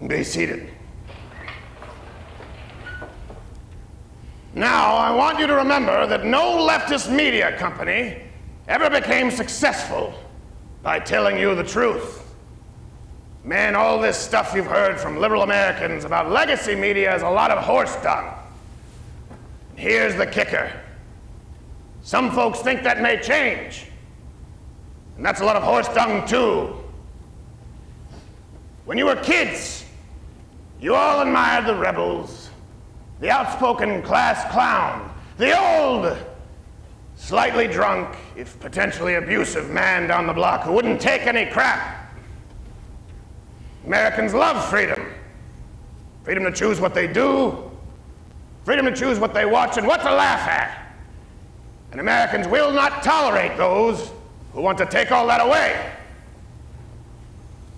Be seated. Now, I want you to remember that no leftist media company ever became successful by telling you the truth. Man, all this stuff you've heard from liberal Americans about legacy media is a lot of horse dung. Here's the kicker. Some folks think that may change, and that's a lot of horse dung too. When you were kids, you all admired the rebels, the outspoken class clown, the old, slightly drunk, if potentially abusive man down the block who wouldn't take any crap. Americans love freedom. Freedom to choose what they do, freedom to choose what they watch and what to laugh at. And Americans will not tolerate those who want to take all that away.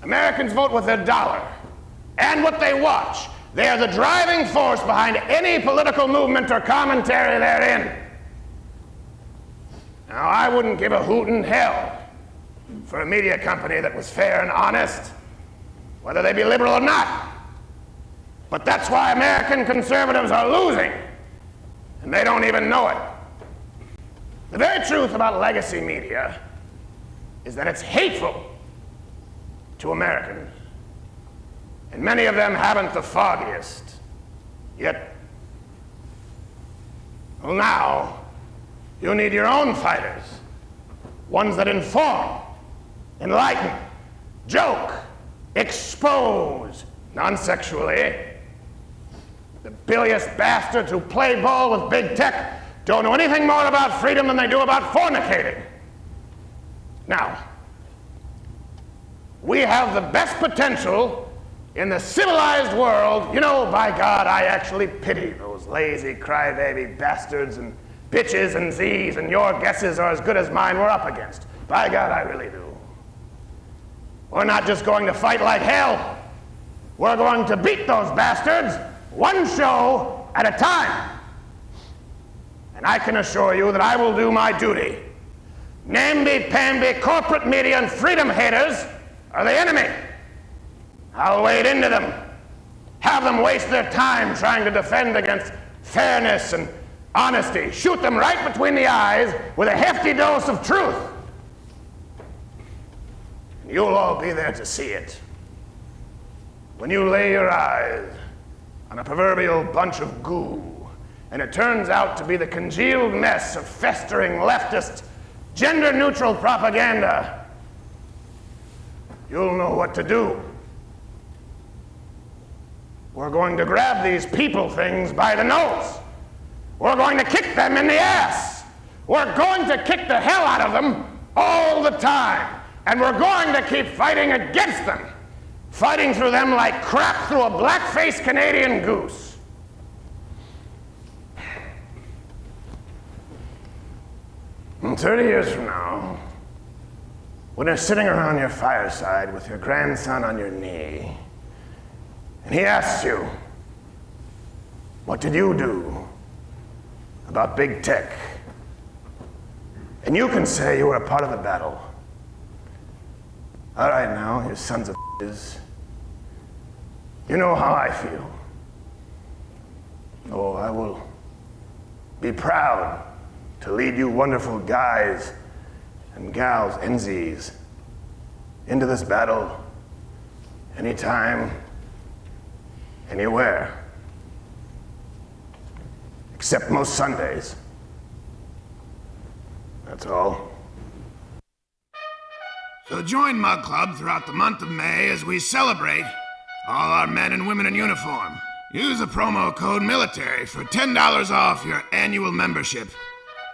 Americans vote with their dollar and what they watch. They are the driving force behind any political movement or commentary therein. Now, I wouldn't give a hoot in hell for a media company that was fair and honest, whether they be liberal or not. But that's why American conservatives are losing, and they don't even know it. The very truth about legacy media is that it's hateful to Americans. And many of them haven't the foggiest. Yet, well, now, you need your own fighters. Ones that inform, enlighten, joke, expose, non-sexually. The bilious bastards who play ball with big tech don't know anything more about freedom than they do about fornicating. Now, we have the best potential in the civilized world. You know, by God, I actually pity those lazy crybaby bastards and bitches and Z's, and your guesses are as good as mine we're up against. By God, I really do. We're not just going to fight like hell. We're going to beat those bastards one show at a time. And I can assure you that I will do my duty. Namby-pamby corporate media and freedom haters are the enemy. I'll wade into them, have them waste their time trying to defend against fairness and honesty, shoot them right between the eyes with a hefty dose of truth. And you'll all be there to see it. When you lay your eyes on a proverbial bunch of goo, and it turns out to be the congealed mess of festering leftist, gender-neutral propaganda, you'll know what to do. We're going to grab these people things by the nose. We're going to kick them in the ass. We're going to kick the hell out of them all the time. And we're going to keep fighting against them, fighting through them like crap through a black-faced Canadian goose. And 30 years from now, when you're sitting around your fireside with your grandson on your knee, and he asks you, what did you do about big tech? And you can say you were a part of the battle. All right now, you sons of bitches. You know how I feel. Oh, I will be proud to lead you wonderful guys and gals, NZs, into this battle anytime, anywhere. Except most Sundays. That's all. So join Mug Club throughout the month of May as we celebrate all our men and women in uniform. Use the promo code MILITARY for $10 off your annual membership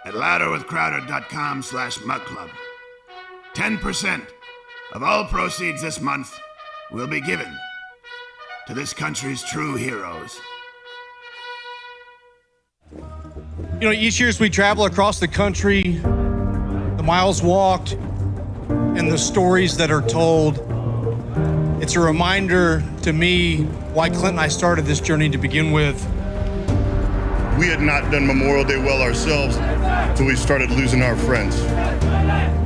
at louderwithcrowder.com/mugclub. 10% of all proceeds this month will be given to this country's true heroes. You know, each year as we travel across the country, the miles walked and the stories that are told, it's a reminder to me why Clint and I started this journey to begin with. We had not done Memorial Day well ourselves until we started losing our friends.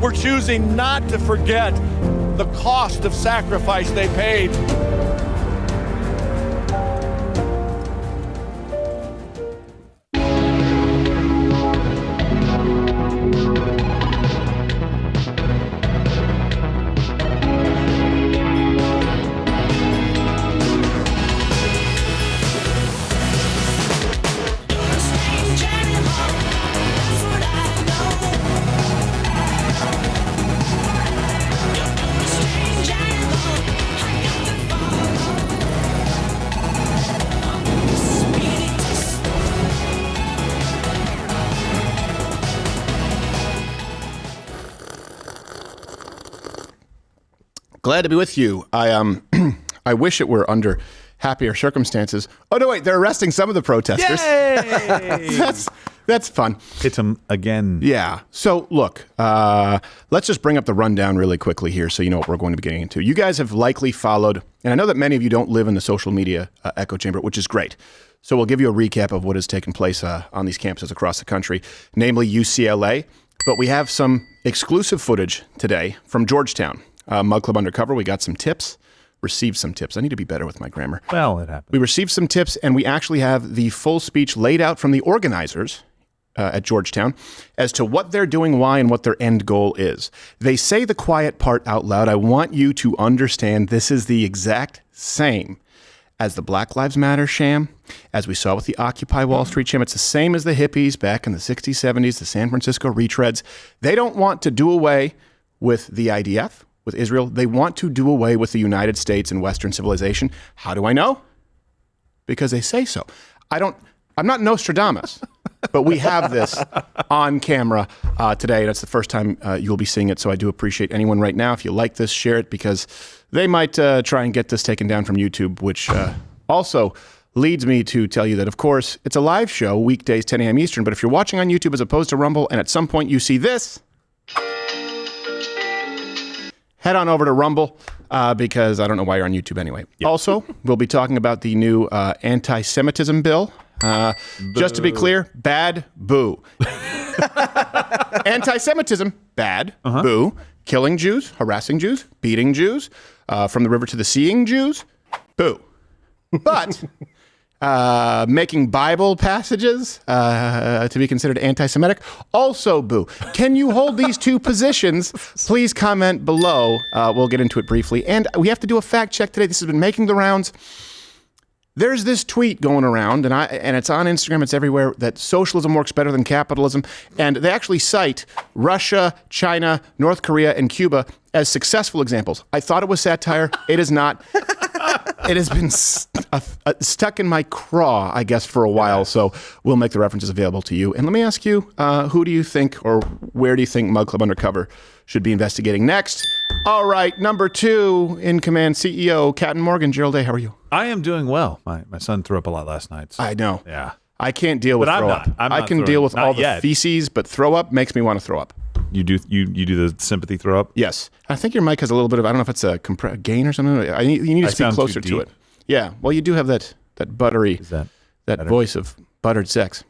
We're choosing not to forget the cost of sacrifice they paid. Glad to be with you. I wish it were under happier circumstances. Oh, no, wait, they're arresting some of the protesters. Yay! That's fun. Hit them again. Yeah. So, look, let's just bring up the rundown really quickly here so you know what we're going to be getting into. You guys have likely followed, and I know that many of you don't live in the social media echo chamber, which is great. So we'll give you a recap of what has taken place on these campuses across the country, namely UCLA. But we have some exclusive footage today from Georgetown. Mug Club Undercover, we got some tips. Received some tips. I need to be better with my grammar. Well, it happened. We received some tips, and we actually have the full speech laid out from the organizers at Georgetown as to what they're doing, why, and what their end goal is. They say the quiet part out loud. I want you to understand this is the exact same as the Black Lives Matter sham, as we saw with the Occupy Wall Street sham. It's the same as the hippies back in the 60s, 70s, the San Francisco retreads. They don't want to do away with the IDF, with Israel. They want to do away with the United States and Western civilization. How do I know? Because they say so. I'm not Nostradamus, but we have this on camera today. That's the first time you'll be seeing it, so I do appreciate anyone right now. If you like this, share it, because they might try and get this taken down from YouTube, which also leads me to tell you that, of course, it's a live show, weekdays, 10 a.m. Eastern, but if you're watching on YouTube as opposed to Rumble, and at some point you see this, head on over to Rumble, because I don't know why you're on YouTube anyway. Yep. Also, we'll be talking about the new anti-Semitism bill. Just to be clear, bad, boo. Anti-Semitism, bad, boo. Killing Jews, harassing Jews, beating Jews, from the river to the seeing Jews, boo. But making Bible passages to be considered anti-Semitic, also boo. Can you hold these two positions? Please comment below. We'll get into it briefly. And we have to do a fact check today. This has been making the rounds. There's this tweet going around, and it's on Instagram, it's everywhere, that socialism works better than capitalism. And they actually cite Russia, China, North Korea, and Cuba as successful examples. I thought it was satire. It is not. It has been stuck in my craw, I guess, for a while. So we'll make the references available to you. And let me ask you, who do you think, or where do you think Mug Club Undercover should be investigating next? All right, number 2 in command, CEO Captain Morgan. Gerald A., how are you? I am doing well. My son threw up a lot last night. So. I know. Yeah. I can't deal with throw up. I can deal with all the feces, but throw up makes me want to throw up. You do the sympathy throw up? Yes. I think your mic has a little bit of, I don't know if it's a gain or something. You need to speak closer to it. Yeah. Well, you do have that buttery, that voice of buttered sex.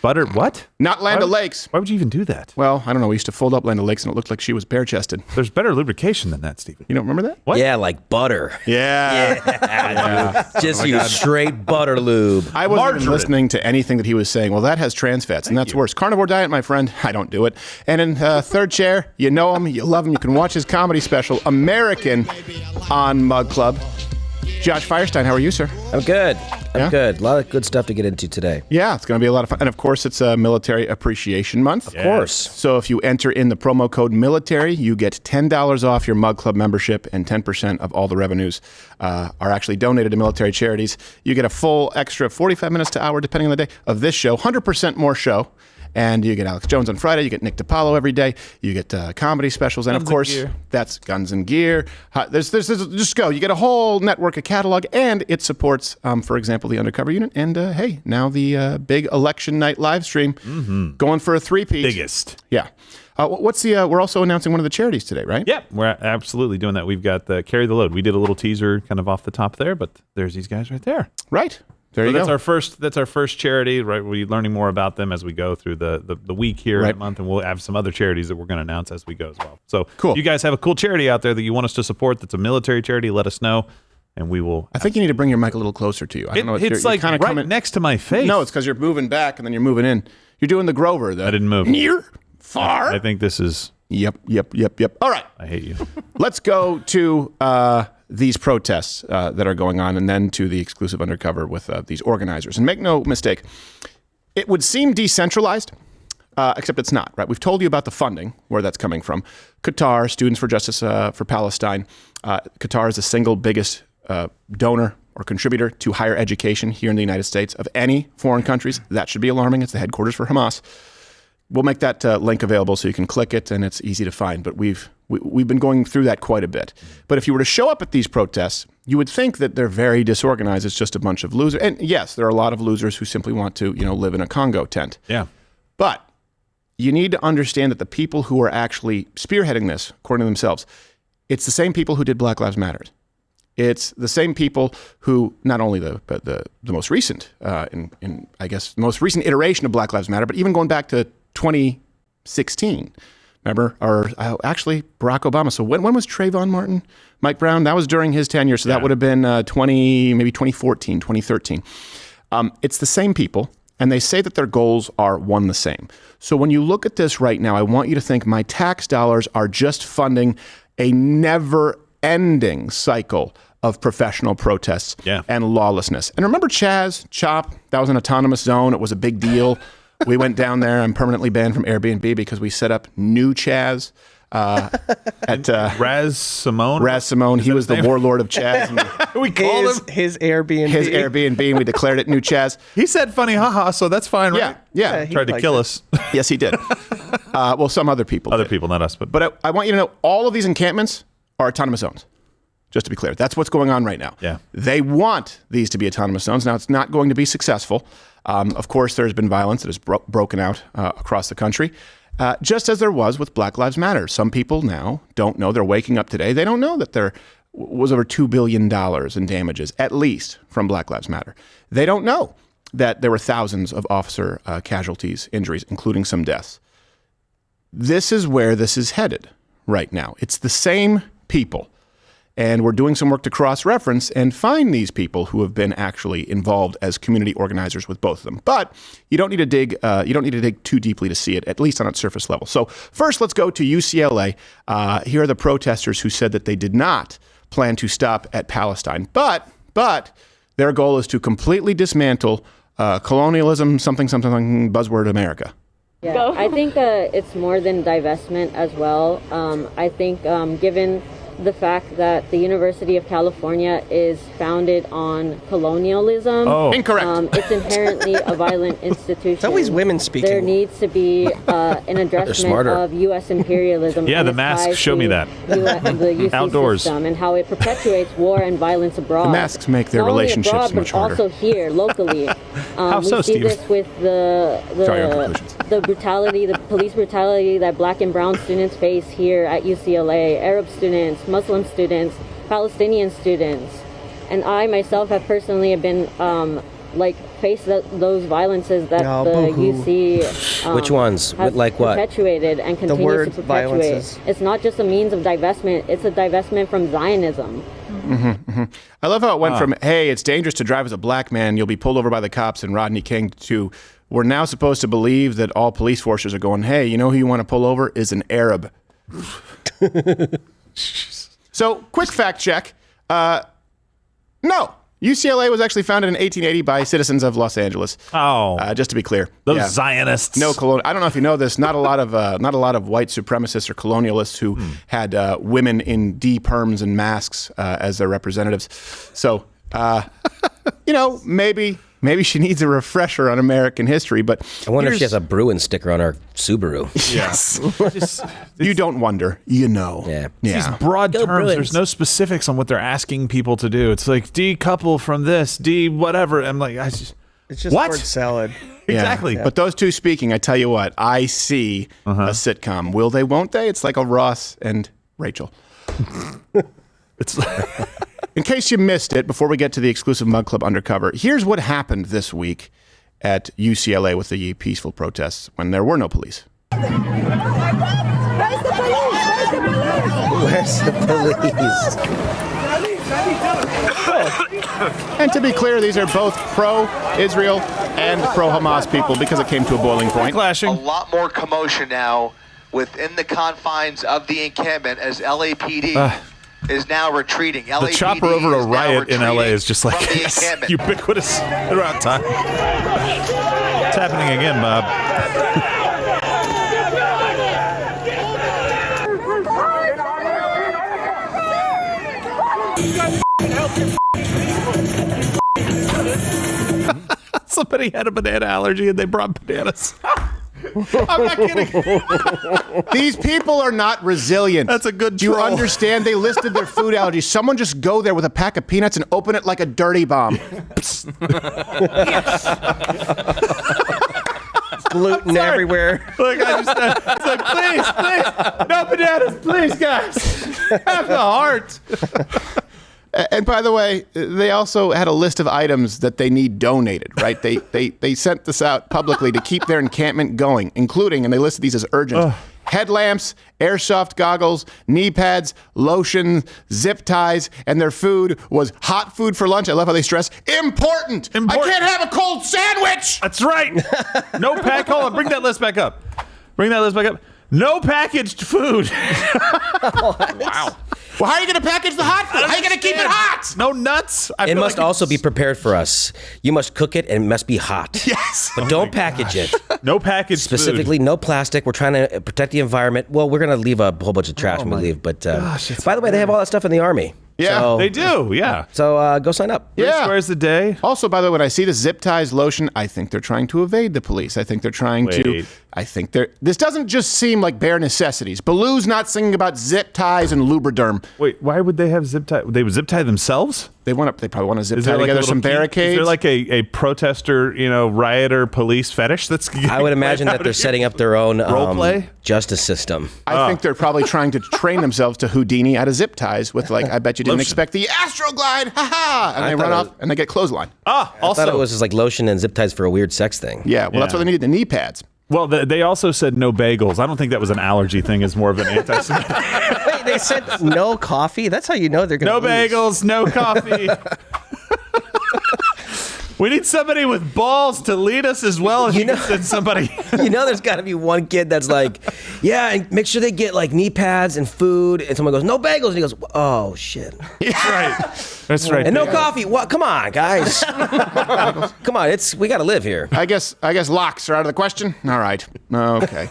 Buttered what? Not Land O'Lakes. Why would you even do that? Well, I don't know. We used to fold up Land O'Lakes and it looked like she was bare-chested. There's better lubrication than that, Stephen. You don't remember that? What? Yeah, like butter. Yeah. Just use straight butter lube. I wasn't even listening to anything that he was saying. Well, that has trans fats, and that's worse. Carnivore diet, my friend. I don't do it. And in third chair, you know him, you love him. You can watch his comedy special, American, on Mug Club. Josh Firestein, how are you, sir? I'm good. I'm good. A lot of good stuff to get into today. Yeah, it's going to be a lot of fun. And of course, it's a Military Appreciation Month. Of course. So if you enter in the promo code military, you get $10 off your Mug Club membership, and 10% of all the revenues are actually donated to military charities. You get a full extra 45 minutes to hour, depending on the day, of this show, 100% more show. And you get Alex Jones on Friday. You get Nick DiPaolo every day. You get comedy specials. And, of course, that's Guns and Gear. There's just go. You get a whole network, a catalog, and it supports, for example, the Undercover Unit. And, hey, now the big election night live stream going for a three-peat. Biggest. Yeah. We're also announcing one of the charities today, right? Yeah, we're absolutely doing that. We've got the Carry the Load. We did a little teaser kind of off the top there, but there's these guys right there. Right. There you go. That's our first charity, right? We'll be learning more about them as we go through the week here in a month, and we'll have some other charities that we're going to announce as we go as well. So cool. If you guys have a cool charity out there that you want us to support that's a military charity, let us know, and we will. I think you need to bring your mic a little closer to you. I don't know. It's like right next to my face. No, it's because you're moving back and then you're moving in. You're doing the Grover. I didn't move. Near, far. I think this is. Yep. All right. I hate you. Let's go to these protests that are going on, and then to the exclusive Undercover with these organizers. And make no mistake, it would seem decentralized, except it's not, right? We've told you about the funding, where that's coming from. Qatar, Students for Justice for Palestine. Qatar is the single biggest donor or contributor to higher education here in the United States of any foreign countries. That should be alarming. It's the headquarters for Hamas. we'll make that link available so you can click it and it's easy to find. But we've been going through that quite a bit. But if you were to show up at these protests, you would think that they're very disorganized. It's just a bunch of losers. And yes, there are a lot of losers who simply want to, live in a Congo tent. Yeah. But you need to understand that the people who are actually spearheading this, according to themselves, it's the same people who did Black Lives Matter. It's the same people who, not only the most recent, most recent iteration of Black Lives Matter, but even going back to 2016. Remember, or actually Barack Obama. So when was Trayvon Martin, Mike Brown? That was during his tenure. So that would have been 2014, 2013. It's the same people, and they say that their goals are one the same. So when you look at this right now, I want you to think my tax dollars are just funding a never-ending cycle of professional protests and lawlessness. And remember Chop? That was an autonomous zone. It was a big deal. We went down there. I'm permanently banned from Airbnb because we set up new Chaz at Raz Simone. Raz Simone. He was the warlord of Chaz. And we called him his Airbnb. His Airbnb, and we declared it new Chaz. He said funny haha, so that's fine, right? Yeah. Tried to kill us. Yes, he did. Well, some other people Other did. people, not us. But I want you to know all of these encampments are autonomous zones. Just to be clear, that's what's going on right now. Yeah. They want these to be autonomous zones. Now, it's not going to be successful. Of course, there's been violence that has broken out across the country, just as there was with Black Lives Matter. Some people now don't know. They're waking up today. They don't know that there was over $2 billion in damages, at least, from Black Lives Matter. They don't know that there were thousands of officer casualties, injuries, including some deaths. This is where this is headed right now. It's the same people. And we're doing some work to cross-reference and find these people who have been actually involved as community organizers with both of them. But you don't need to dig. You don't need to dig too deeply to see it, at least on its surface level. So first, let's go to UCLA. Here are the protesters who said that they did not plan to stop at Palestine, but their goal is to completely dismantle colonialism, something buzzword America. Yeah, I think it's more than divestment as well. I think given the fact that the University of California is founded on colonialism. Oh, incorrect. It's inherently a violent institution. It's always women speaking. There needs to be an addressment of U.S. imperialism. Yeah, the masks show me that. The UC Outdoors. system and how it perpetuates war and violence abroad. The masks make their Not only relationships abroad, much but harder. also here, locally. How so, we see Steve? this with the brutality, the police brutality that black and brown students face here at UCLA, Arab students, Muslim students, Palestinian students. And I myself have personally been faced those violences that the UC Which ones? has Like what? perpetuated and continues to perpetuate. violences. It's not just a means of divestment, it's a divestment from Zionism. I love how it went from, hey, it's dangerous to drive as a black man, you'll be pulled over by the cops and Rodney King, to we're now supposed to believe that all police forces are going, hey, you know who you want to pull over is an Arab. So, quick fact check. No. UCLA was actually founded in 1880 by citizens of Los Angeles. Just to be clear, those Zionists. No colonial. I don't know if you know this. Not a lot of white supremacists or colonialists who had women in D-perms and masks as their representatives. So, maybe she needs a refresher on American history. But I wonder if she has a Bruin sticker on her Subaru. Yes. You don't wonder. You know. Yeah. These broad Go terms. Bruins. There's no specifics on what they're asking people to do. It's like decouple from this, whatever. I'm like, It's just what? word salad. Exactly. Yeah. But those two speaking, I tell you what, I see a sitcom. Will they, won't they? It's like a Ross and Rachel. It's In case you missed it, before we get to the exclusive Mug Club Undercover, here's what happened this week at UCLA with the peaceful protests when there were no police. Where's the police? And to be clear, these are both pro-Israel and pro-Hamas people because it came to a boiling point. clashing. A lot more commotion now within the confines of the encampment as LAPD is now retreating. The LAPD chopper over a is now riot in LA retreating is just like from the encampment. ubiquitous throughout time. It's happening again, Bob. Somebody had a banana allergy and they brought bananas. I'm not kidding. These people are not resilient. That's a good Do you troll. understand? They listed their food allergies. Someone just go there with a pack of peanuts and open it like a dirty bomb. Gluten everywhere. Look, I just it's like, please, no bananas, please, guys. Have the heart. And by the way, they also had a list of items that they need donated, right? They sent this out publicly to keep their encampment going, including, and they listed these as urgent, headlamps, airsoft goggles, knee pads, lotion, zip ties, and their food was hot food for lunch. I love how they stress, important. I can't have a cold sandwich. That's right. No pack. Hold on. Bring that list back up. No packaged food. Wow. Well, how are you going to package the hot food? How are you going to keep it hot? No nuts. It must also be prepared for us. You must cook it, and it must be hot. Yes. But don't package it. No packaged Specifically, food. no plastic. We're trying to protect the environment. Well, we're going to leave a whole bunch of trash when we leave. But by the way, they have all that stuff in the Army. Yeah, so, They do, yeah. So go sign up. Yeah. Squares a day. Also, by the way, when I see the zip ties lotion, I think they're trying to evade the police. I think they're trying to. I think they're. This doesn't just seem like bare necessities. Baloo's not singing about zip ties and Lubriderm. Wait, why would they have zip tie? They would zip tie themselves? They probably want to zip Is tie there like together a some little barricades. Is there like a protester, rioter police fetish that's? I would imagine that they're setting up their own role play justice system. I think they're probably trying to train themselves to Houdini out of zip ties with like, I bet you didn't expect the Astroglide, ha! And they run off and they get clothesline. I thought it was just like lotion and zip ties for a weird sex thing. Yeah, well, that's why they needed the knee pads. Well, they also said no bagels. I don't think that was an allergy thing. It's more of an anti-Semitic. Wait, they said no coffee? That's how you know they're going to No bagels, no coffee. We need somebody with balls to lead us as well as you can send somebody. You know there's got to be one kid that's like, yeah, and make sure they get like knee pads and food. And someone goes, no bagels. And he goes, oh, shit. That's right. That's right. And no coffee. What? Come on, guys. Come on, we got to live here. I guess locks are out of the question. All right. Okay.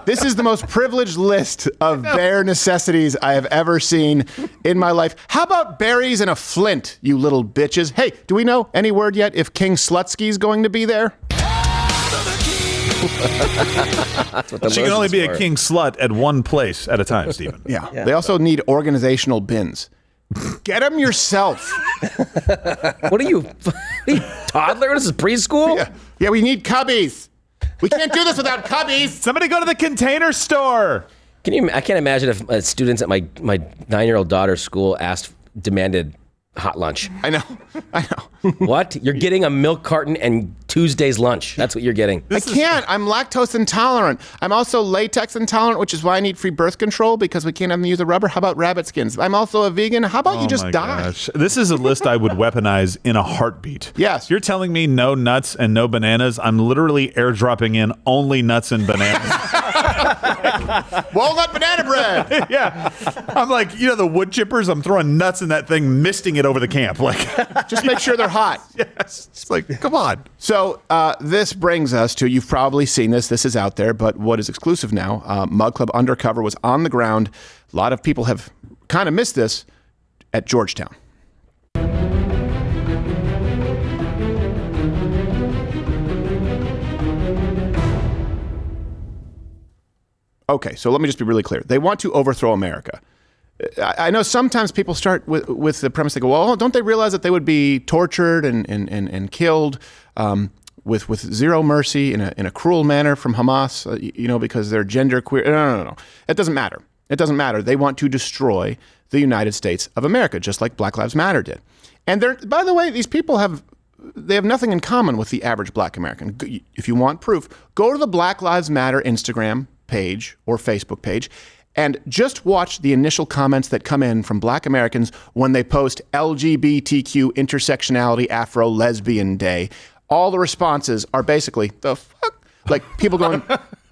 This is the most privileged list of bare necessities I have ever seen in my life. How about berries and a flint, you little bitches? Hey, do we know any word yet if King Slutsky's going to be there? She can only be a king slut at one place at a time, Stephen. Yeah. They also need organizational bins. Get them yourself. What are you, toddler? This is preschool? Yeah, we need cubbies. We can't do this without cubbies. Somebody go to the Container Store. I can't imagine if students at my 9-year-old daughter's school demanded hot lunch. I know. What? You're getting a milk carton and Tuesday's lunch. That's what you're getting. I can't. I'm lactose intolerant. I'm also latex intolerant, which is why I need free birth control because we can't have them use the rubber. How about rabbit skins? I'm also a vegan. How about you just die? Gosh. This is a list I would weaponize in a heartbeat. Yes. You're telling me no nuts and no bananas. I'm literally airdropping in only nuts and bananas. Walnut banana bread. Yeah. I'm like, the wood chippers, I'm throwing nuts in that thing, misting it over the camp. Like, just make sure they're hot. Yes. It's like, come on. So this brings us to, you've probably seen this is out there, but what is exclusive now, Mug Club Undercover was on the ground. A lot of people have kind of missed this at Georgetown. Okay, so let me just be really clear. They want to overthrow America. I know sometimes people start with the premise, they go, well, don't they realize that they would be tortured and killed with zero mercy in a cruel manner from Hamas, because they're genderqueer? No. It doesn't matter. It doesn't matter. They want to destroy the United States of America, just like Black Lives Matter did. And by the way, these people have nothing in common with the average black American. If you want proof, go to the Black Lives Matter Instagram page or Facebook page and just watch the initial comments that come in from black Americans when they post LGBTQ intersectionality Afro lesbian day. All the responses are basically the fuck, like people going,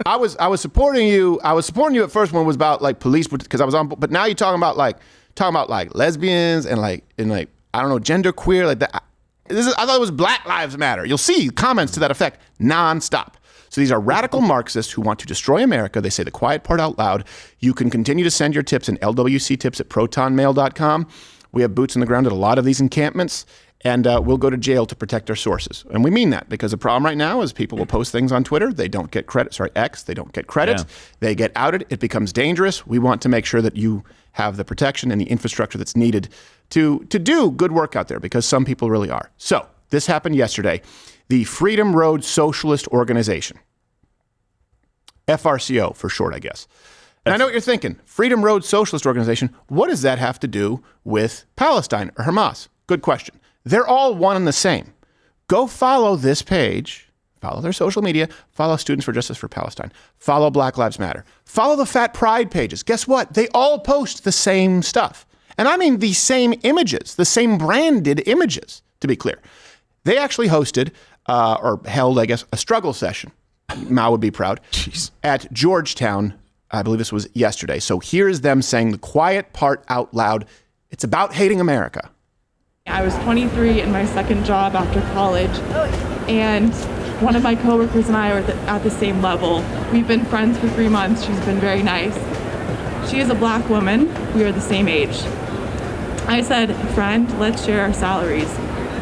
I was supporting you. I was supporting you at first when it was about like police because I was on, but now you're talking about like lesbians and like I don't know, genderqueer, like that. I thought it was Black Lives Matter. You'll see comments to that effect nonstop. So these are radical Marxists who want to destroy America. They say the quiet part out loud. You can continue to send your tips in LWC tips at protonmail.com. We have boots on the ground at a lot of these encampments. And we'll go to jail to protect our sources. And we mean that because the problem right now is people will post things on Twitter. They don't get credit. Sorry, X. They don't get credit. Yeah. They get outed. It becomes dangerous. We want to make sure that you have the protection and the infrastructure that's needed to do good work out there, because some people really are. So this happened yesterday. The Freedom Road Socialist Organization, FRCO for short, I guess. And I know what you're thinking. Freedom Road Socialist Organization, what does that have to do with Palestine or Hamas? Good question. They're all one and the same. Go follow this page, follow their social media, follow Students for Justice for Palestine, follow Black Lives Matter, follow the Fat Pride pages. Guess what? They all post the same stuff. And I mean the same images, the same branded images, to be clear. They actually hosted, or held, I guess, a struggle session. Mao would be proud. Jeez. At Georgetown, I believe this was yesterday. So here's them saying the quiet part out loud. It's about hating America. I was 23 in my second job after college, and one of my coworkers and I are at the same level. We've been friends for 3 months. She's been very nice. She is a black woman. We are the same age. I said, friend, let's share our salaries.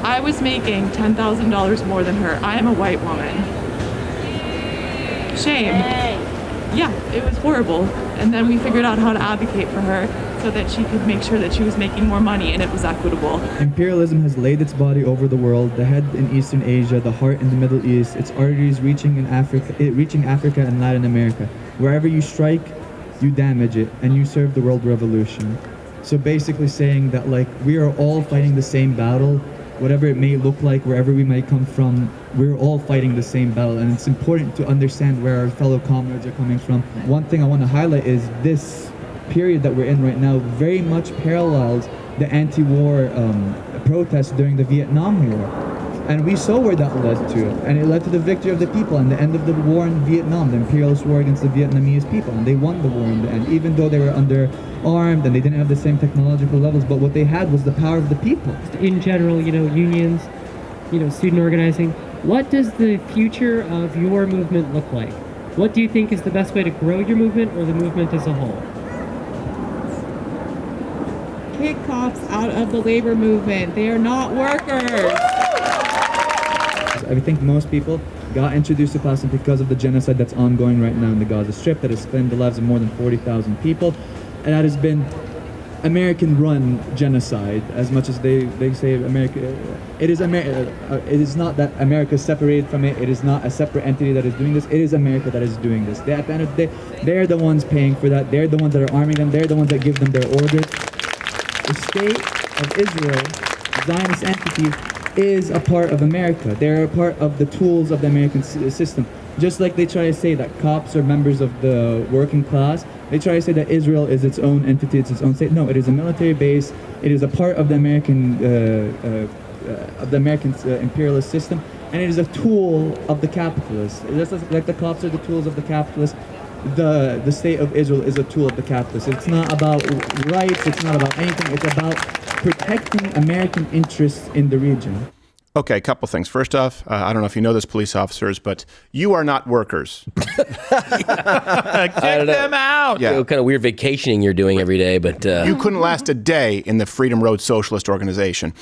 I was making $10,000 more than her. I am a white woman. Shame. Yeah, it was horrible. And then we figured out how to advocate for her so that she could make sure that she was making more money and it was equitable. Imperialism has laid its body over the world, the head in Eastern Asia, the heart in the Middle East, its arteries reaching Africa and Latin America. Wherever you strike, you damage it, and you serve the world revolution. So basically saying that, like, we are all fighting the same battle, whatever it may look like, wherever we might come from, we're all fighting the same battle, and it's important to understand where our fellow comrades are coming from. One thing I want to highlight is this period that we're in right now very much parallels the anti-war protests during the Vietnam War. And we saw where that led to, and it led to the victory of the people and the end of the war in Vietnam, the imperialist war against the Vietnamese people, and they won the war in the end, even though they were underarmed and they didn't have the same technological levels, but what they had was the power of the people. In general, unions, student organizing, what does the future of your movement look like? What do you think is the best way to grow your movement or the movement as a whole? Kick cops out of the labor movement. They are not workers. I think most people got introduced to Palestine because of the genocide that's ongoing right now in the Gaza Strip that has claimed the lives of more than 40,000 people, and that has been American-run genocide. As much as they say America, it is not that America is separated from it. It is not a separate entity that is doing this. It is America that is doing this. At the end of the day, they're the ones paying for that. They're the ones that are arming them. They're the ones that give them their orders. The state of Israel, Zionist entity, is a part of America. They're a part of the tools of the American system. Just like they try to say that cops are members of the working class, they try to say that Israel is its own entity, it's its own state. No, it is a military base. It is a part of the American imperialist system, and it is a tool of the capitalists. Just like the cops are the tools of the capitalists, the state of Israel is a tool of the capitalists. It's not about rights. It's not about anything. It's about protecting American interests in the region. Okay, a couple things. First off, I don't know if you know this, police officers, but you are not workers. Kick them out. Yeah. What kind of weird vacationing you're doing every day, but you couldn't last a day in the Freedom Road Socialist Organization.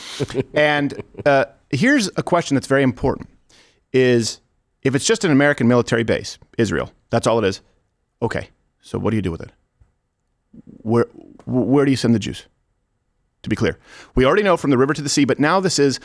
And here's a question that's very important: is if it's just an American military base, Israel, that's all it is. Okay, so what do you do with it? Where do you send the Jews? To be clear, we already know from the river to the sea, but now this is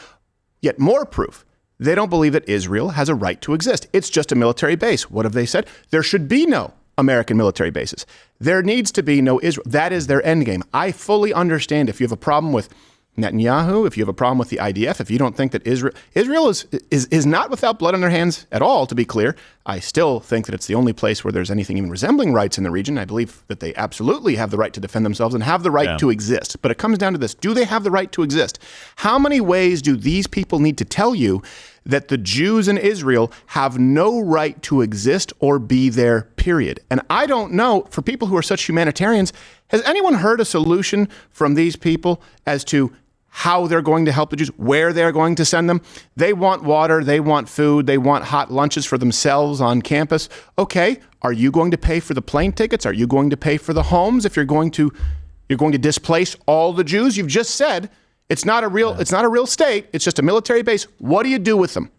yet more proof. They don't believe that Israel has a right to exist. It's just a military base. What have they said? There should be no American military bases. There needs to be no Israel. That is their end game. I fully understand if you have a problem with Netanyahu, if you have a problem with the IDF, if you don't think that Israel is not without blood on their hands at all, to be clear. I still think that it's the only place where there's anything even resembling rights in the region. I believe that they absolutely have the right to defend themselves and have the right to exist. But it comes down to this. Do they have the right to exist? How many ways do these people need to tell you that the Jews in Israel have no right to exist or be there, period? And I don't know, for people who are such humanitarians, has anyone heard a solution from these people as to how they're going to help the Jews, where they're going to send them? They want water, they want food, they want hot lunches for themselves on campus. Okay, are you going to pay for the plane tickets? Are you going to pay for the homes if you're going to displace all the Jews? You've just said It's not a real state. It's just a military base. What do you do with them?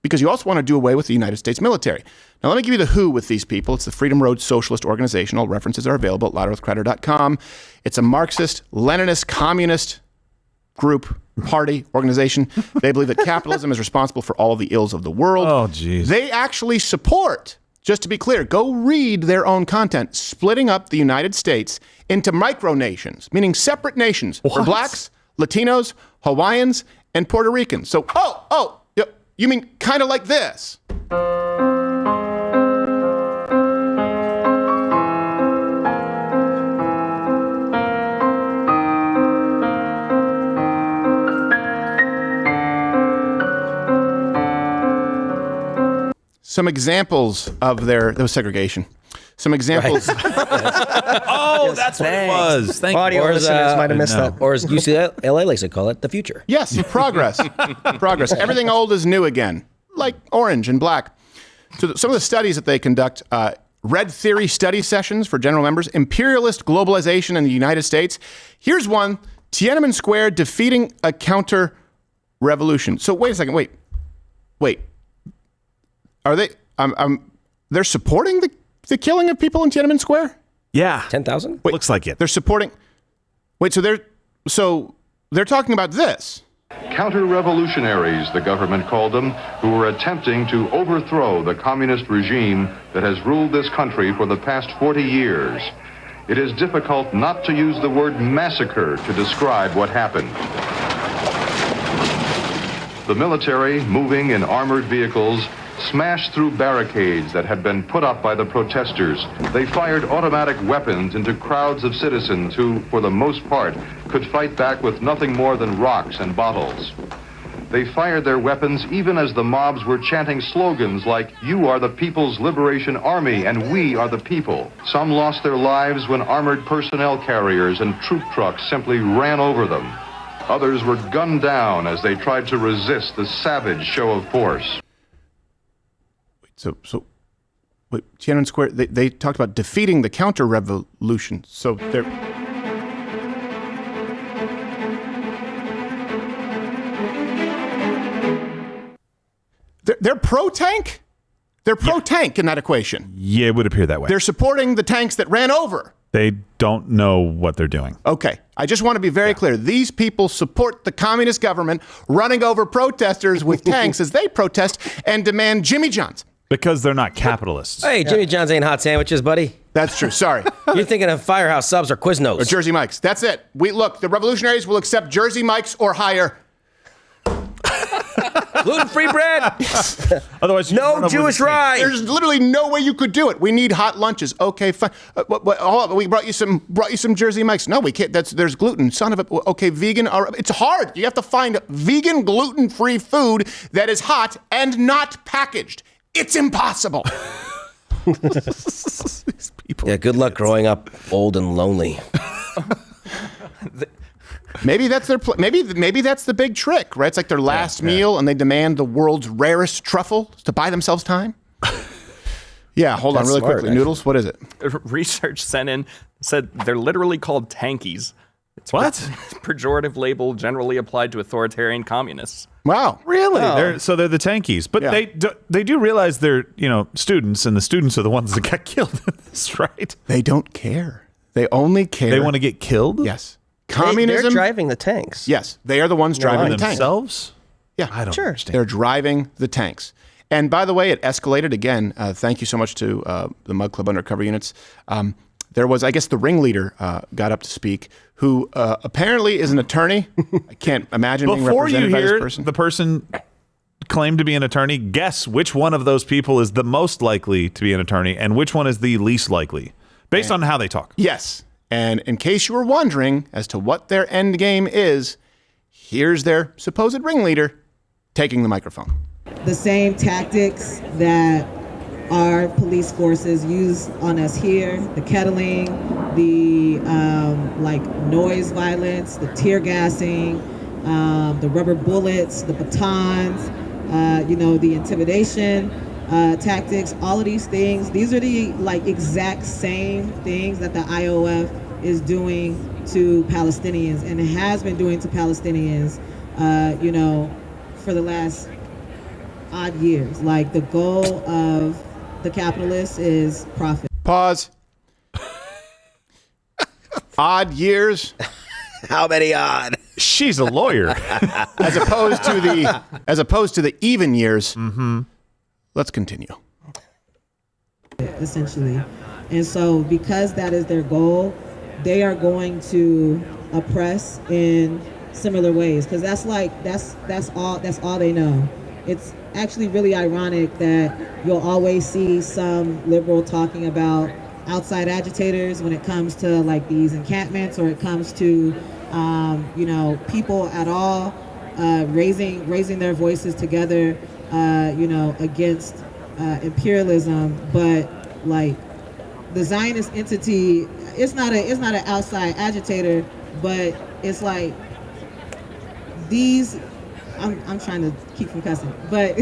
Because you also want to do away with the United States military. Now, let me give you the who with these people. It's the Freedom Road Socialist Organization. All references are available at loudearthcrowder.com. It's a Marxist, Leninist, communist group, party, organization. They believe that capitalism is responsible for all of the ills of the world. Oh, geez. They actually support, just to be clear, go read their own content, splitting up the United States into micronations, meaning separate nations for blacks, Latinos, Hawaiians, and Puerto Ricans. So, you mean kind of like this? Some examples of there was segregation. Some examples. Oh, that's what it was. Thank you. Audio listeners might have missed that. Or as UCLA likes to call it, the future. Yes, progress. Progress. Everything old is new again, like orange and black. So some of the studies that they conduct, red theory study sessions for general members, imperialist globalization in the United States. Here's one, Tiananmen Square defeating a counter-revolution. So wait a second, wait. Are they, they're supporting the killing of people in Tiananmen Square? Yeah. 10,000? Looks like it. They're supporting, so they're talking about this. Counter-revolutionaries, the government called them, who were attempting to overthrow the communist regime that has ruled this country for the past 40 years. It is difficult not to use the word massacre to describe what happened. The military, moving in armored vehicles, smashed through barricades that had been put up by the protesters. They fired automatic weapons into crowds of citizens who, for the most part, could fight back with nothing more than rocks and bottles. They fired their weapons even as the mobs were chanting slogans like, "You are the People's Liberation Army and we are the people." Some lost their lives when armored personnel carriers and troop trucks simply ran over them. Others were gunned down as they tried to resist the savage show of force. So Tiananmen Square, they talked about defeating the counter-revolution. So they're pro-tank? They're pro-tank in that equation. Yeah, it would appear that way. They're supporting the tanks that ran over. They don't know what they're doing. Okay. I just want to be very clear. These people support the communist government running over protesters with tanks as they protest and demand Jimmy John's. Because they're not capitalists. Hey, Jimmy John's ain't hot sandwiches, buddy. That's true. Sorry. You're thinking of Firehouse Subs or Quiznos. Or Jersey Mike's. That's it. Look, the revolutionaries will accept Jersey Mike's or higher. Gluten-free bread. Otherwise, no Jewish rye. There's literally no way you could do it. We need hot lunches. Okay, fine. We brought you some Jersey Mike's. No, we can't. There's gluten. Son of a. Okay, vegan. It's hard. You have to find vegan, gluten-free food that is hot and not packaged. It's impossible. These people. Yeah, good luck growing up old and lonely. Maybe that's their maybe that's the big trick, right? It's like their last meal, and they demand the world's rarest truffle to buy themselves time. Yeah, hold on really quickly. Noodles, what is it? Research sent in said they're literally called tankies. It's what? Pejorative label generally applied to authoritarian communists. Wow. Really? Oh. They're the tankies. But they do realize they're, students, and the students are the ones that got killed in this, right? They don't care. They only care. They want to get killed? Yes. Communism. They're driving the tanks. Yes. They are the ones driving the tanks. Themselves? Yeah. I don't understand. They're driving the tanks. And by the way, it escalated again. Thank you so much to the Mug Club Undercover Units. There was, I guess, the ringleader got up to speak, who apparently is an attorney. I can't imagine being represented by this person. The person claimed to be an attorney, guess which one of those people is the most likely to be an attorney and which one is the least likely, based on how they talk. Yes. And in case you were wondering as to what their end game is, here's their supposed ringleader taking the microphone. The same tactics that our police forces use on us here, the kettling, the noise violence, the tear gassing, the rubber bullets, the batons, the intimidation tactics, all of these things, these are the exact same things that the IOF is doing to Palestinians, and it has been doing to Palestinians, you know, for the last odd years. Like, the goal of the capitalists is profit. Pause. Odd years? How many odd? She's a lawyer. As opposed to the even years. Mm-hmm. Let's continue. Essentially. And so because that is their goal, they are going to oppress in similar ways, because that's all they know. It's actually really ironic that you'll always see some liberal talking about outside agitators when it comes to like these encampments, or it comes to you know, people at all raising their voices together, you know, against imperialism. But like, the Zionist entity, it's not an outside agitator, but it's like these. I'm trying to keep from cussing, but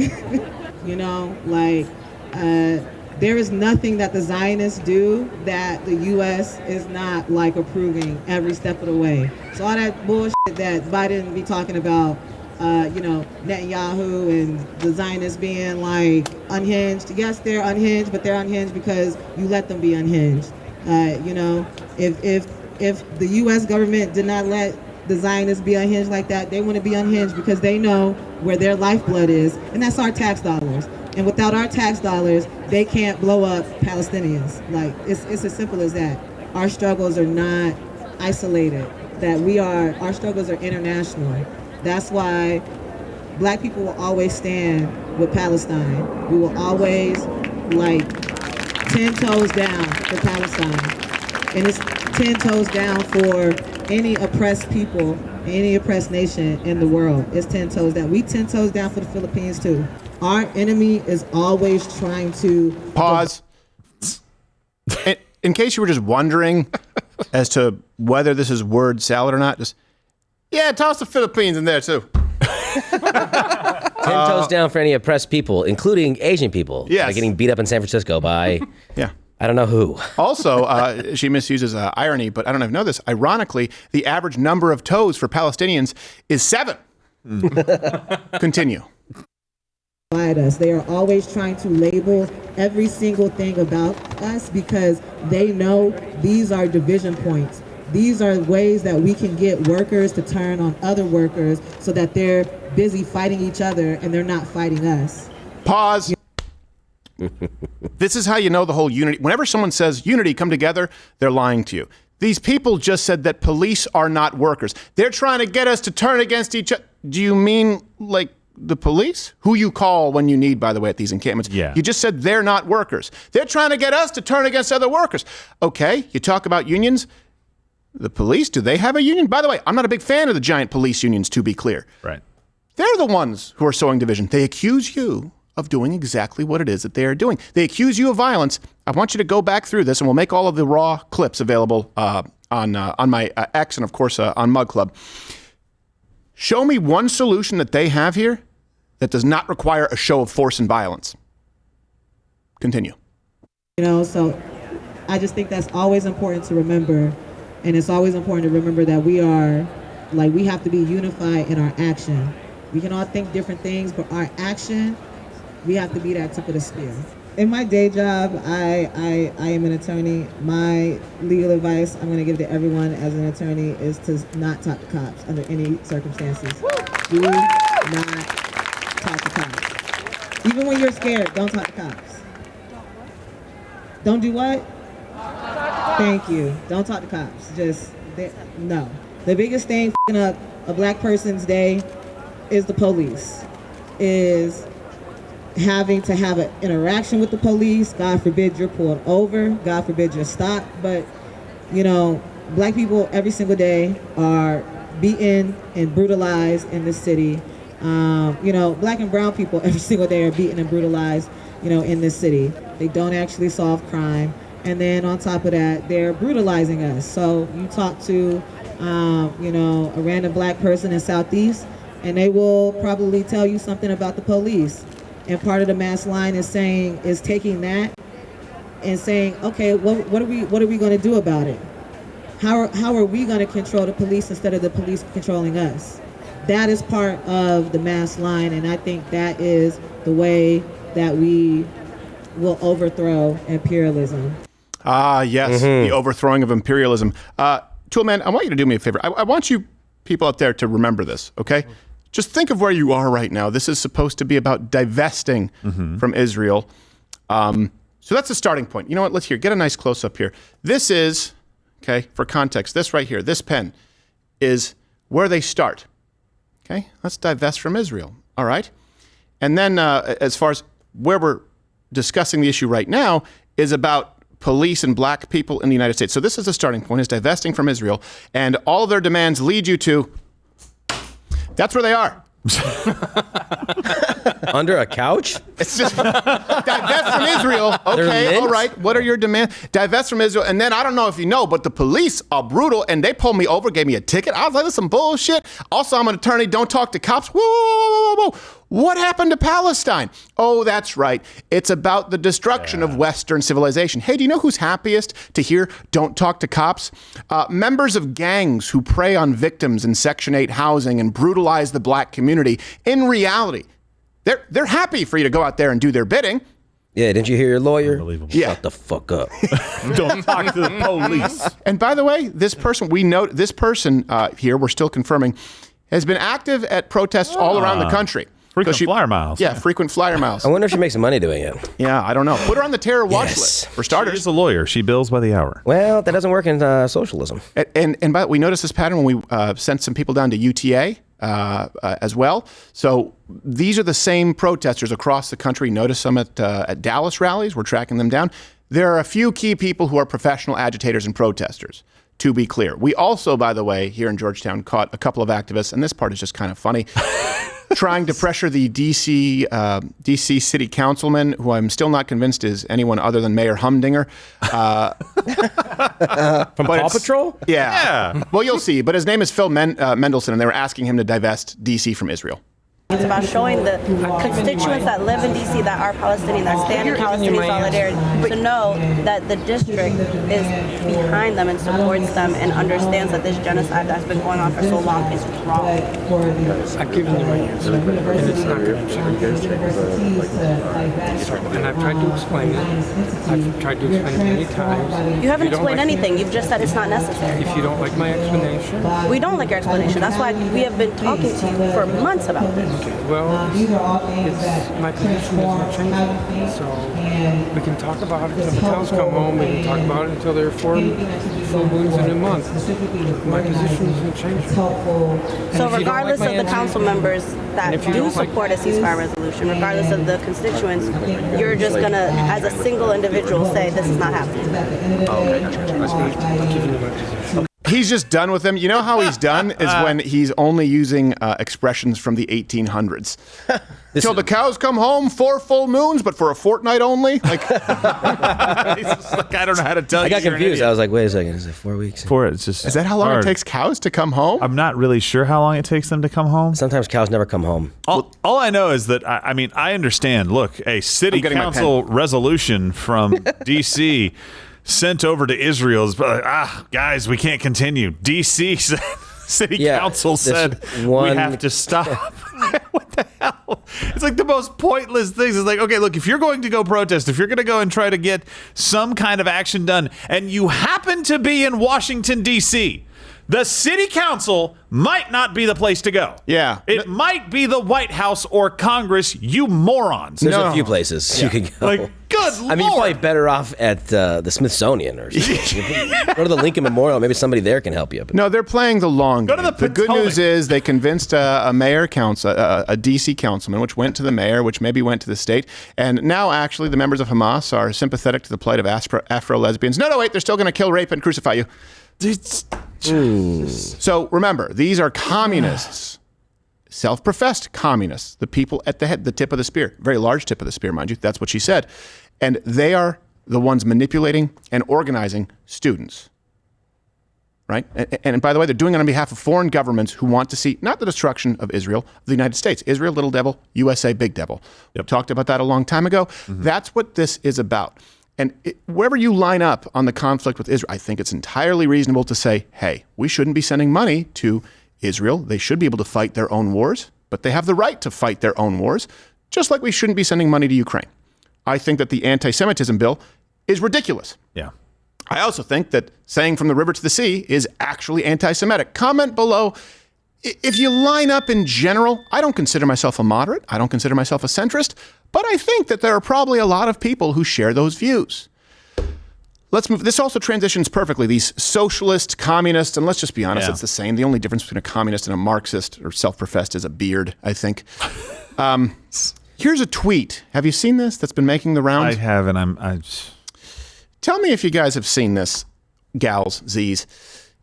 you know, like there is nothing that the Zionists do that the U.S. is not like approving every step of the way. So all that bullshit that Biden be talking about, you know, Netanyahu and the Zionists being like unhinged. Yes, they're unhinged, but they're unhinged because you let them be unhinged. You know, if the U.S. government did not let the Zionists be unhinged like that, they want to be unhinged because they know where their lifeblood is, and that's our tax dollars. And without our tax dollars, they can't blow up Palestinians. Like, it's as simple as that. Our struggles are not isolated. Our struggles are international. That's why Black people will always stand with Palestine. We will always, like, 10 toes down for Palestine. And it's 10 toes down for any oppressed people, any oppressed nation in the world. It's 10 toes down. We 10 toes down for the Philippines too. Our enemy is always trying to... Pause. In case you were just wondering as to whether this is word salad or not, just, yeah, toss the Philippines in there too. 10 toes down for any oppressed people, including Asian people. Yes. Like getting beat up in San Francisco by... Yeah. I don't know who. Also, she misuses irony, but I don't know if you know this. Ironically, the average number of toes for Palestinians is 7. Continue. Us. They are always trying to label every single thing about us because they know these are division points. These are ways that we can get workers to turn on other workers so that they're busy fighting each other and they're not fighting us. Pause. This is how you know the whole unity. Whenever someone says unity, come together, they're lying to you. These people just said that police are not workers. They're trying to get us to turn against each other. Do you mean like the police? Who you call when you need, by the way, at these encampments. Yeah. You just said they're not workers. They're trying to get us to turn against other workers. Okay, you talk about unions. The police, do they have a union? By the way, I'm not a big fan of the giant police unions, to be clear. Right. They're the ones who are sowing division. They accuse you of doing exactly what it is that they are doing. They accuse you of violence. I want you to go back through this, and we'll make all of the raw clips available on my X and, of course, on Mug Club. Show me one solution that they have here that does not require a show of force and violence. Continue. You know, so I just think that's always important to remember. And it's always important to remember that we have to be unified in our action. We can all think different things, but our action, we have to be that tip of the spear. In my day job, I am an attorney. My legal advice I'm going to give to everyone as an attorney is to not talk to cops under any circumstances. Do not talk to cops. Even when you're scared, don't talk to cops. Don't do what? Thank you. Don't talk to cops. No. The biggest thing f***ing up a black person's day is the police. Is having to have an interaction with the police. God forbid you're pulled over. God forbid you're stopped. But, you know, black people every single day are beaten and brutalized in this city. You know, black and brown people every single day are beaten and brutalized, you know, in this city. They don't actually solve crime. And then on top of that, they're brutalizing us. So you talk to, you know, a random black person in Southeast, and they will probably tell you something about the police. And part of the mass line is taking that and saying, okay, what are we going to do about it? how are we going to control the police instead of the police controlling us? That is part of the mass line, and I think that is the way that we will overthrow imperialism. Ah, yes, the overthrowing of imperialism. Toolman, I want you to do me a favor. I want you people out there to remember this, okay? Just think of where you are right now. This is supposed to be about divesting from Israel. So that's the starting point. You know what? Let's get a nice close-up here. This is, okay, for context, this right here, this pen is where they start. Okay, let's divest from Israel. All right. And then as far as where we're discussing the issue right now is about police and black people in the United States. So this is the starting point, is divesting from Israel. And all of their demands lead you to, that's where they are. Under a couch? It's just divest from Israel. Okay, all right. What are your demands? Divest from Israel. And then I don't know if you know, but the police are brutal and they pulled me over, gave me a ticket. I was like, this is some bullshit. Also, I'm an attorney. Don't talk to cops. Whoa, whoa, whoa, whoa. What happened to Palestine? Oh, that's right. It's about the destruction of Western civilization. Hey, do you know who's happiest to hear don't talk to cops? Members of gangs who prey on victims in Section 8 housing and brutalize the black community. In reality, they're happy for you to go out there and do their bidding. Yeah, didn't you hear your lawyer? Unbelievable. Yeah. Shut the fuck up. Don't talk to the police. And by the way, this person, we know this person here, we're still confirming, has been active at protests all around the country. Frequent flyer miles. Yeah, frequent flyer miles. I wonder if she makes some money doing it. Yeah, I don't know. Put her on the terror watch list, for starters. She's a lawyer. She bills by the hour. Well, that doesn't work in socialism. And by the way, we noticed this pattern when we sent some people down to UTA as well. So these are the same protesters across the country. Notice some at Dallas rallies. We're tracking them down. There are a few key people who are professional agitators and protesters, to be clear. We also, by the way, here in Georgetown, caught a couple of activists, and this part is just kind of funny, trying to pressure the DC city councilman, who I'm still not convinced is anyone other than Mayor Humdinger. From Paw Patrol? Yeah. Well, you'll see. But his name is Phil Mendelson, and they were asking him to divest DC from Israel. It's about showing the constituents that live in D.C. that are Palestinian, that stand in Palestinian solidarity, to know that the district is behind them and supports them and understands that this genocide that's been going on for so long is wrong. I've given you my answer, and it's not going to change. And I've tried to explain it. I've tried to explain it many times. You haven't explained anything. You've just said it's not necessary. If you don't like my explanation. We don't like your explanation. That's why we have been talking to you for months about this. Well, my position isn't changing, so we can talk about it until the cows come home. We can talk about it until there are full moons in a month. My position isn't changing. So regardless of the council members that do support a ceasefire resolution, regardless of the constituents, you're just going to, as a single individual, say this is not happening. I'm giving you my position. He's just done with them. You know how he's done is when he's only using expressions from the 1800s. Till the cows come home, 4 full moons, but for a fortnight only. Like, I don't know how to tell you. I got confused. I was like, wait a second, is it 4 weeks? It's just is that how long it takes cows to come home? I'm not really sure how long it takes them to come home. Sometimes cows never come home. All I know is that, I mean, I understand. Look, a city council resolution from D.C. sent over to Israel is guys, we can't continue. D.C. City Council said we have to stop. What the hell? It's like the most pointless things. It's like, okay, look, if you're going to go protest, if you're going to go and try to get some kind of action done, and you happen to be in Washington, D.C., the city council might not be the place to go. Yeah. It might be the White House or Congress, you morons. There's a few places you can go. Like, good Lord. I mean, you're probably better off at the Smithsonian or something. Go to the Lincoln Memorial. Maybe somebody there can help you. But no, they're playing the long game. The good news is they convinced a mayor council, a D.C. councilman, which went to the mayor, which maybe went to the state. And now, actually, the members of Hamas are sympathetic to the plight of Afro-lesbians. No, wait, they're still going to kill, rape, and crucify you. So remember, these are communists, self-professed communists, the people at the head, the tip of the spear, very large tip of the spear, mind you. That's what she said. And they are the ones manipulating and organizing students. Right? And by the way, they're doing it on behalf of foreign governments who want to see not the destruction of Israel, the United States. Israel, little devil, USA, big devil. We talked about that a long time ago. That's what this is about. And wherever you line up on the conflict with Israel, I think it's entirely reasonable to say, hey, we shouldn't be sending money to Israel. They should be able to fight their own wars, but they have the right to fight their own wars, just like we shouldn't be sending money to Ukraine. I think that the anti-Semitism bill is ridiculous. Yeah. I also think that saying from the river to the sea is actually anti-Semitic. Comment below. If you line up in general, I don't consider myself a moderate. I don't consider myself a centrist, but I think that there are probably a lot of people who share those views. Let's move. This also transitions perfectly. These socialist, communists, and let's just be honest, it's the same. The only difference between a communist and a Marxist or self-professed is a beard, I think. Here's a tweet. Have you seen this that's been making the rounds? I have, and Tell me if you guys have seen this, gals, Z's.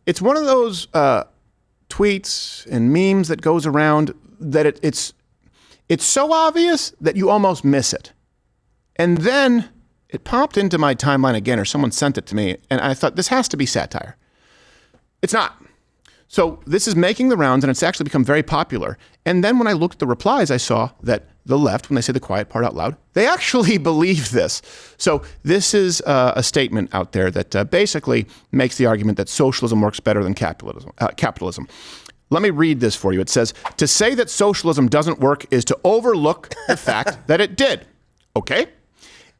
It's one of those tweets and memes that goes around that it's so obvious that you almost miss it. And then it popped into my timeline again, or someone sent it to me, and I thought, this has to be satire. It's not. So this is making the rounds, and it's actually become very popular. And then when I looked at the replies, I saw that the left, when they say the quiet part out loud, they actually believe this. So this is a statement out there that basically makes the argument that socialism works better than capitalism. Let me read this for you. It says, to say that socialism doesn't work is to overlook the fact that it did. Okay?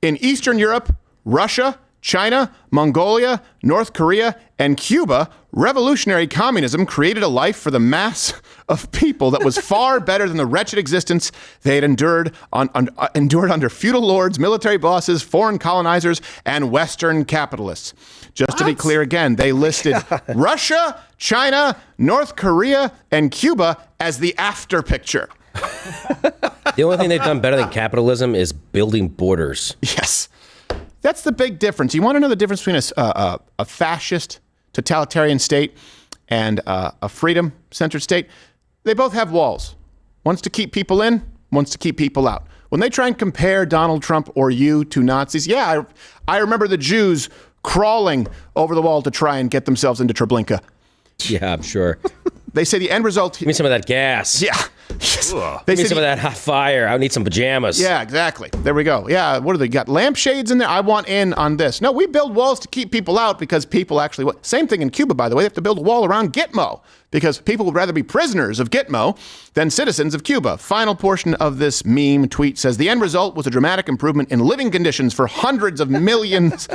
In Eastern Europe, Russia, China, Mongolia, North Korea, and Cuba, revolutionary communism created a life for the mass of people that was far better than the wretched existence they had endured under feudal lords, military bosses, foreign colonizers, and Western capitalists. Just to be clear again, they listed Russia, China, North Korea, and Cuba as the after picture. The only thing they've done better than capitalism is building borders. Yes. That's the big difference. You want to know the difference between a fascist, totalitarian state and a freedom-centered state? They both have walls. One's to keep people in, one's to keep people out. When they try and compare Donald Trump or you to Nazis, yeah, I remember the Jews crawling over the wall to try and get themselves into Treblinka. Yeah, I'm sure. They say the end result... Give me some of that gas. Yeah. Give me some of that hot fire. I need some pajamas. Yeah, exactly. There we go. Yeah, what do they got? Lampshades in there? I want in on this. No, we build walls to keep people out because people actually... Same thing in Cuba, by the way. They have to build a wall around Gitmo because people would rather be prisoners of Gitmo than citizens of Cuba. Final portion of this meme tweet says, the end result was a dramatic improvement in living conditions for hundreds of millions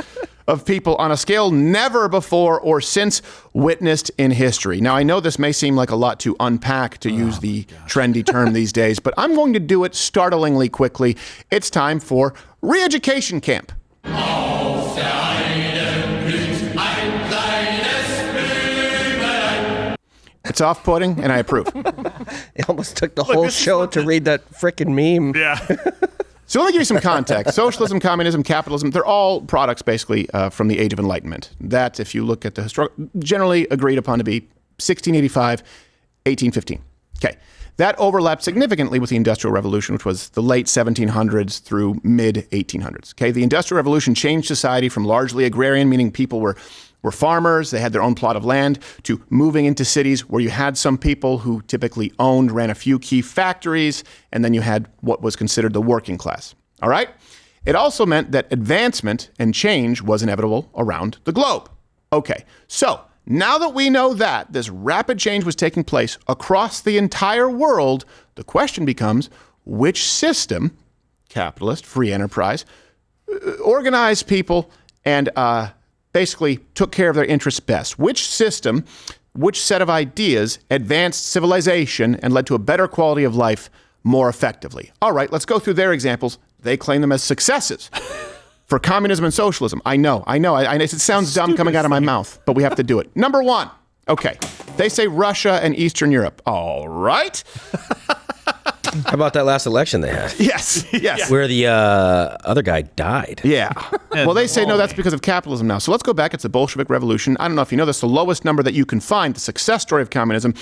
of people on a scale never before or since witnessed in history. Now, I know this may seem like a lot to unpack, to use the trendy term these days, but I'm going to do it startlingly quickly. It's time for re-education camp. It's off-putting, and I approve. It almost took the whole show to read that frickin' meme. Yeah. So let me give you some context. Socialism, communism, capitalism, they're all products basically from the Age of Enlightenment. That, if you look at the generally agreed upon to be 1685, 1815. Okay. That overlapped significantly with the Industrial Revolution, which was the late 1700s through mid-1800s. Okay. The Industrial Revolution changed society from largely agrarian, meaning people were farmers, they had their own plot of land, to moving into cities where you had some people who typically ran a few key factories, and then you had what was considered the working class. All right? It also meant that advancement and change was inevitable around the globe. Okay, so now that we know that this rapid change was taking place across the entire world, the question becomes, which system, capitalist, free enterprise, organized people and basically took care of their interests best? Which system, which set of ideas advanced civilization and led to a better quality of life more effectively? All right, let's go through their examples. They claim them as successes for communism and socialism. I know. It sounds dumb coming out of my mouth, but we have to do it. Number one, okay, they say Russia and Eastern Europe. All right. How about that last election they had? Yes. Where the other guy died. Yeah. Well, they say, no, that's because of capitalism now. So let's go back. It's the Bolshevik Revolution. I don't know if you know this, the lowest number that you can find, the success story of communism,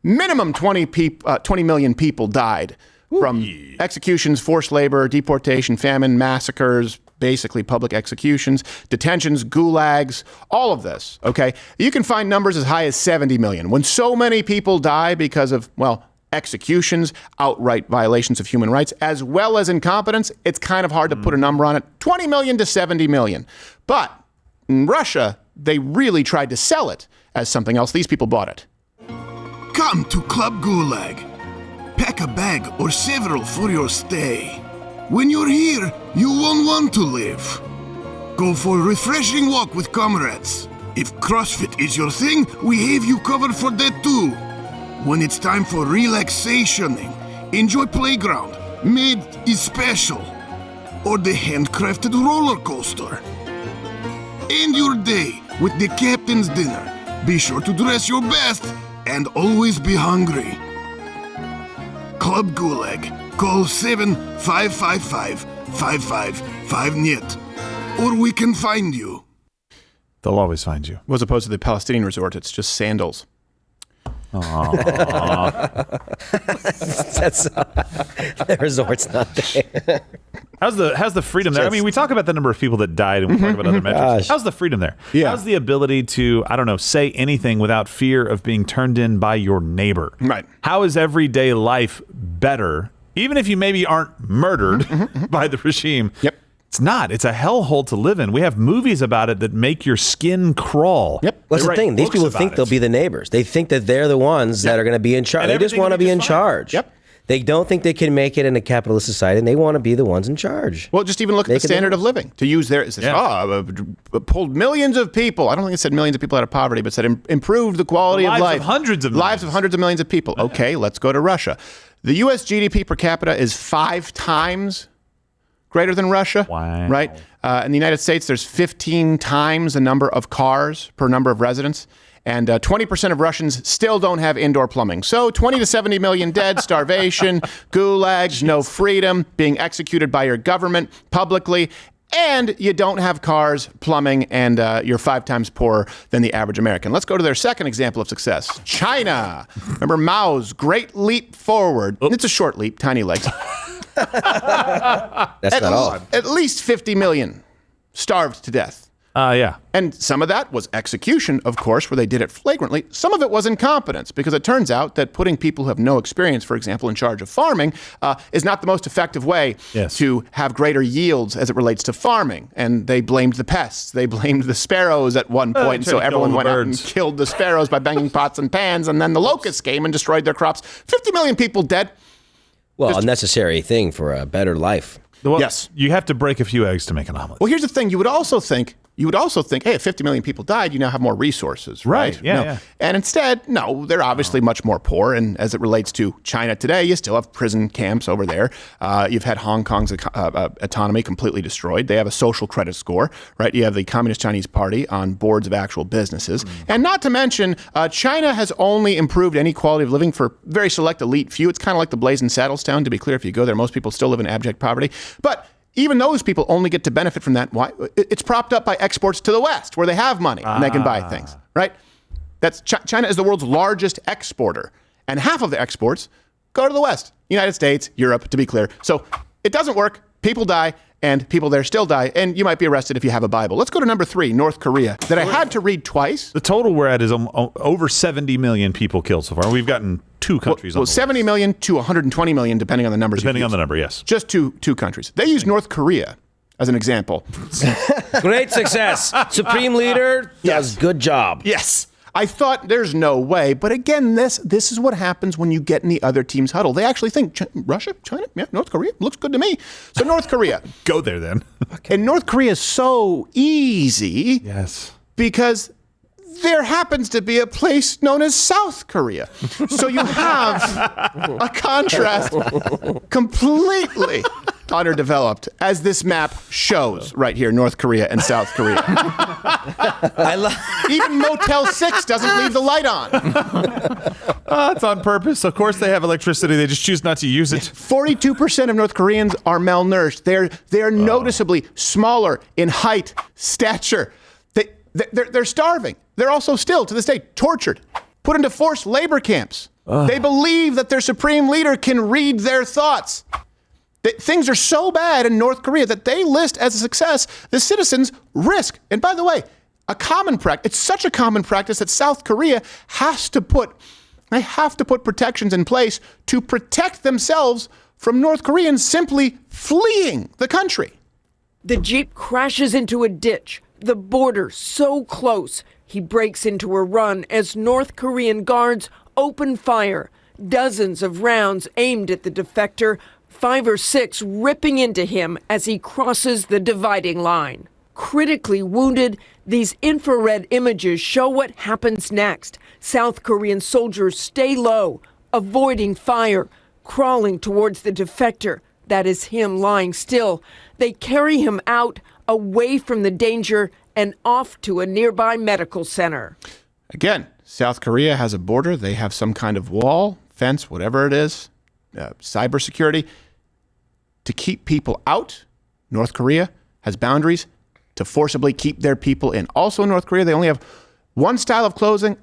minimum 20 million people died from executions, forced labor, deportation, famine, massacres, basically public executions, detentions, gulags, all of this, okay? You can find numbers as high as 70 million. When so many people die because of, well, executions, outright violations of human rights, as well as incompetence. It's kind of hard to put a number on it. 20 million to 70 million. But in Russia, they really tried to sell it as something else. These people bought it. Come to Club Gulag. Pack a bag or several for your stay. When you're here, you won't want to live. Go for a refreshing walk with comrades. If CrossFit is your thing, we have you covered for that too. When it's time for relaxationing, enjoy playground, made is special, or the handcrafted roller coaster. End your day with the captain's dinner. Be sure to dress your best and always be hungry. Club Gulag. Call 7-555-555-NET, or we can find you. They'll always find you. As opposed to the Palestinian resort, it's just sandals. That's the resort's not there. How's the freedom there? I mean, we talk about the number of people that died, and we talk about other metrics. How's the freedom there? Yeah. How's the ability to, I don't know, say anything without fear of being turned in by your neighbor? Right. How is everyday life better, even if you maybe aren't murdered by the regime? Yep. It's not. It's a hellhole to live in. We have movies about it that make your skin crawl. Yep. What's the thing? These people think they'll be the neighbors. They think that they're the ones that are going to be in charge. They just want to be in charge. Yep. They don't think they can make it in a capitalist society, and they want to be the ones in charge. Well, just even look at the standard of living. To use their, it says, pulled millions of people. I don't think it said millions of people out of poverty, but said improved the quality of life. Lives of hundreds of millions of people. Okay, let's go to Russia. The U.S. GDP per capita is 5 times greater than Russia. Wow. Right? In the United States, there's 15 times the number of cars per number of residents. And 20% of Russians still don't have indoor plumbing. So 20 to 70 million dead, starvation, gulags, no freedom, being executed by your government publicly, and you don't have cars, plumbing, and you're 5 times poorer than the average American. Let's go to their second example of success. China. Remember Mao's great leap forward. It's a short leap, tiny legs. That's not all. At least 50 million starved to death. Yeah. And some of that was execution, of course, where they did it flagrantly. Some of it was incompetence, because it turns out that putting people who have no experience, for example, in charge of farming, is not the most effective way to have greater yields as it relates to farming. And they blamed the pests. They blamed the sparrows at one point. So everyone went out and killed the sparrows by banging pots and pans. And then the locusts came and destroyed their crops. 50 million people dead. Well, a necessary thing for a better life. Well, yes. You have to break a few eggs to make an omelet. Well, here's the thing. You would also think, hey, if 50 million people died, you now have more resources, right? Yeah, no. yeah. And instead, no, they're obviously much more poor. And as it relates to China today, you still have prison camps over there. You've had Hong Kong's autonomy completely destroyed. They have a social credit score, right? You have the Communist Chinese Party on boards of actual businesses. And not to mention, China has only improved any quality of living for very select elite few. It's kind of like the Blazing Saddles town. To be clear, if you go there, most people still live in abject poverty. But even those people only get to benefit from that. Why? It's propped up by exports to the West, where they have money and they can buy things, right? That's China is the world's largest exporter, and half of the exports go to the West, United States, Europe, to be clear. So it doesn't work. People die, and people there still die, and you might be arrested if you have a Bible. Let's go to number 3, North Korea, that I had to read twice. The total we're at is over 70 million people killed so far. We've gotten 2 countries on the 70 million to 120 million, depending on the numbers. Depending on the number, yes. Just two countries. They use North Korea as an example. Great success. Supreme leader does good job. Yes. I thought there's no way, but again, this is what happens when you get in the other team's huddle. They actually think Russia, China, North Korea looks good to me. So North Korea, go there then. And North Korea is so easy, yes, because there happens to be a place known as South Korea. So you have a contrast completely underdeveloped, as this map shows right here, North Korea and South Korea. Even Motel 6 doesn't leave the light on. It's on purpose. Of course they have electricity. They just choose not to use it. 42% of North Koreans are malnourished. They're noticeably smaller in height, stature. They're starving. They're also still, to this day, tortured, put into forced labor camps. They believe that their supreme leader can read their thoughts. Things are so bad in North Korea that they list as a success the citizens risk. And by the way, it's such a common practice that South Korea has to put They have to put protections in place to protect themselves from North Koreans simply fleeing the country. The Jeep crashes into a ditch, the border so close. He breaks into a run as North Korean guards open fire. Dozens of rounds aimed at the defector, 5 or 6 ripping into him as he crosses the dividing line. Critically wounded, these infrared images show what happens next. South Korean soldiers stay low, avoiding fire, crawling towards the defector. That is him lying still. They carry him out, away from the danger, and off to a nearby medical center. Again, South Korea has a border. They have some kind of wall, fence, whatever it is, cybersecurity. To keep people out, North Korea has boundaries to forcibly keep their people in. Also in North Korea, they only have one style of clothing,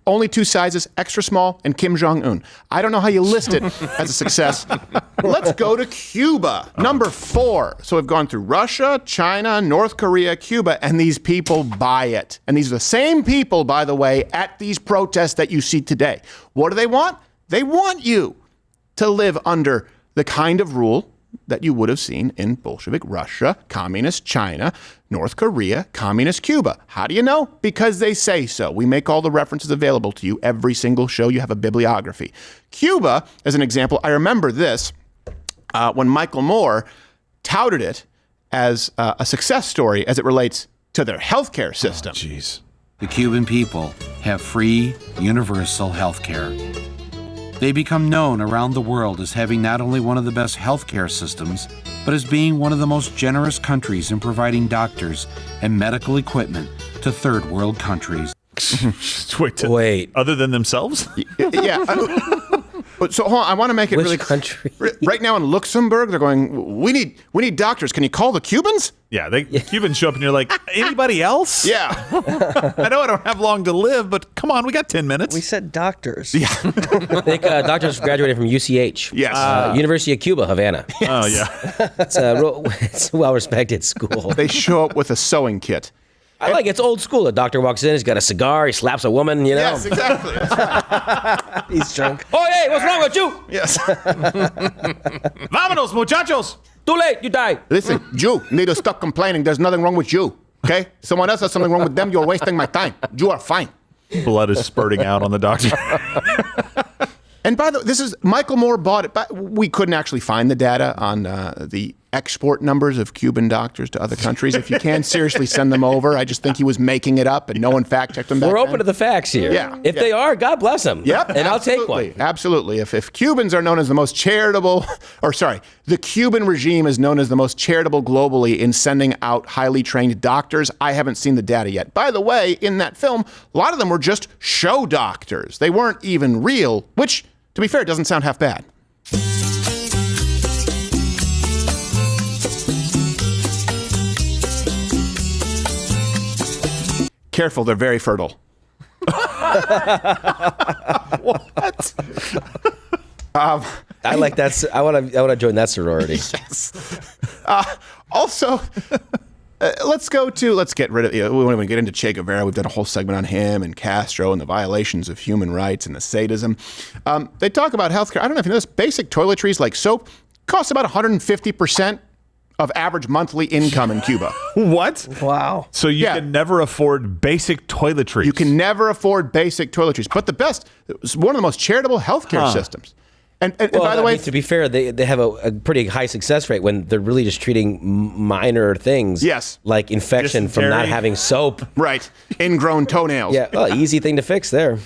only 2 sizes, extra small, and Kim Jong-un. I don't know how you list it as a success. Let's go to Cuba, number 4. So we've gone through Russia, China, North Korea, Cuba, and these people buy it. And these are the same people, by the way, at these protests that you see today. What do they want? They want you to live under the kind of rule that you would have seen in Bolshevik Russia, Communist China, North Korea, Communist Cuba. How do you know? Because they say so. We make all the references available to you. Every single show, you have a bibliography. Cuba, as an example, I remember this when Michael Moore touted it as a success story as it relates to their healthcare system. Jeez. The Cuban people have free, universal healthcare. They become known around the world as having not only one of the best healthcare systems, but as being one of the most generous countries in providing doctors and medical equipment to third world countries. Wait. Other than themselves? Yeah. So hold on, I want to make it really country? Right now in Luxembourg, they're going, we need doctors. Can you call the Cubans? Yeah, the Cubans show up and you're like, anybody else? Yeah. I know I don't have long to live, but come on, we got 10 minutes. We said doctors. Yeah. I think doctors graduated from UCH. Yes. University of Cuba, Havana. Yes. Oh, yeah. It's a well-respected school. They show up with a sewing kit. I like it's old school. A doctor walks in, he's got a cigar, he slaps a woman, you know. Yes, exactly. That's right. He's drunk. Oh, hey, what's wrong with you? Yes. Vámonos, muchachos. Too late, you die. Listen, you need to stop complaining. There's nothing wrong with you, okay? Someone else has something wrong with them. You're wasting my time. You are fine. Blood is spurting out on the doctor. And by the way, this is Michael Moore bought it, but we couldn't actually find the data on the export numbers of Cuban doctors to other countries. If you can, seriously send them over. I just think he was making it up and no one fact-checked him back We're open then. to the facts here. Yeah. If they are, God bless them. Yep. And I'll take one. Absolutely. If Cubans are known as the most charitable, the Cuban regime is known as the most charitable globally in sending out highly trained doctors. I haven't seen the data yet. By the way, in that film, a lot of them were just show doctors. They weren't even real, which, to be fair, doesn't sound half bad. Careful, they're very fertile. What? I like that. I want to join that sorority. Yes. Also, let's get rid of. We won't even get into Che Guevara. We've done a whole segment on him and Castro and the violations of human rights and the sadism. They talk about healthcare. I don't know if you know this. Basic toiletries like soap cost about 150% of average monthly income in Cuba. What? Wow. So you can never afford basic toiletries. You can never afford basic toiletries. But the best, it's one of the most charitable healthcare systems. And by the way, to be fair, they have a pretty high success rate when they're really just treating minor things. Yes. Like infection from not having soap. Right. Ingrown toenails. Yeah. Well, easy thing to fix there.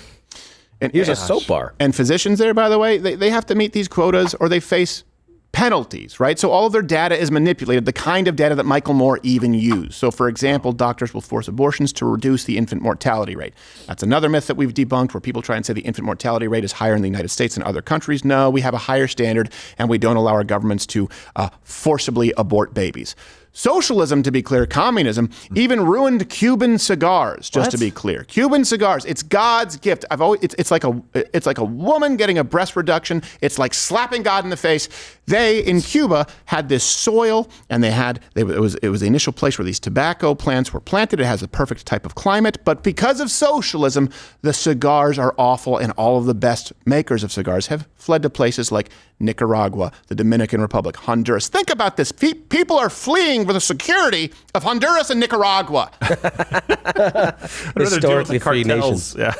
And here's a soap bar. And physicians there, by the way, they have to meet these quotas or they face penalties, right? So all of their data is manipulated, the kind of data that Michael Moore even used. So for example, doctors will force abortions to reduce the infant mortality rate. That's another myth that we've debunked where people try and say the infant mortality rate is higher in the United States than other countries. No, we have a higher standard and we don't allow our governments to forcibly abort babies. Socialism, to be clear, communism, even ruined Cuban cigars, just to be clear. Cuban cigars, it's God's gift. It's like a woman getting a breast reduction. It's like slapping God in the face. They, in Cuba, had this soil, and it was the initial place where these tobacco plants were planted. It has a perfect type of climate, but because of socialism, the cigars are awful, and all of the best makers of cigars have fled to places like Nicaragua, the Dominican Republic, Honduras. Think about this. People are fleeing for the security of Honduras and Nicaragua. Historically free nations. Yeah.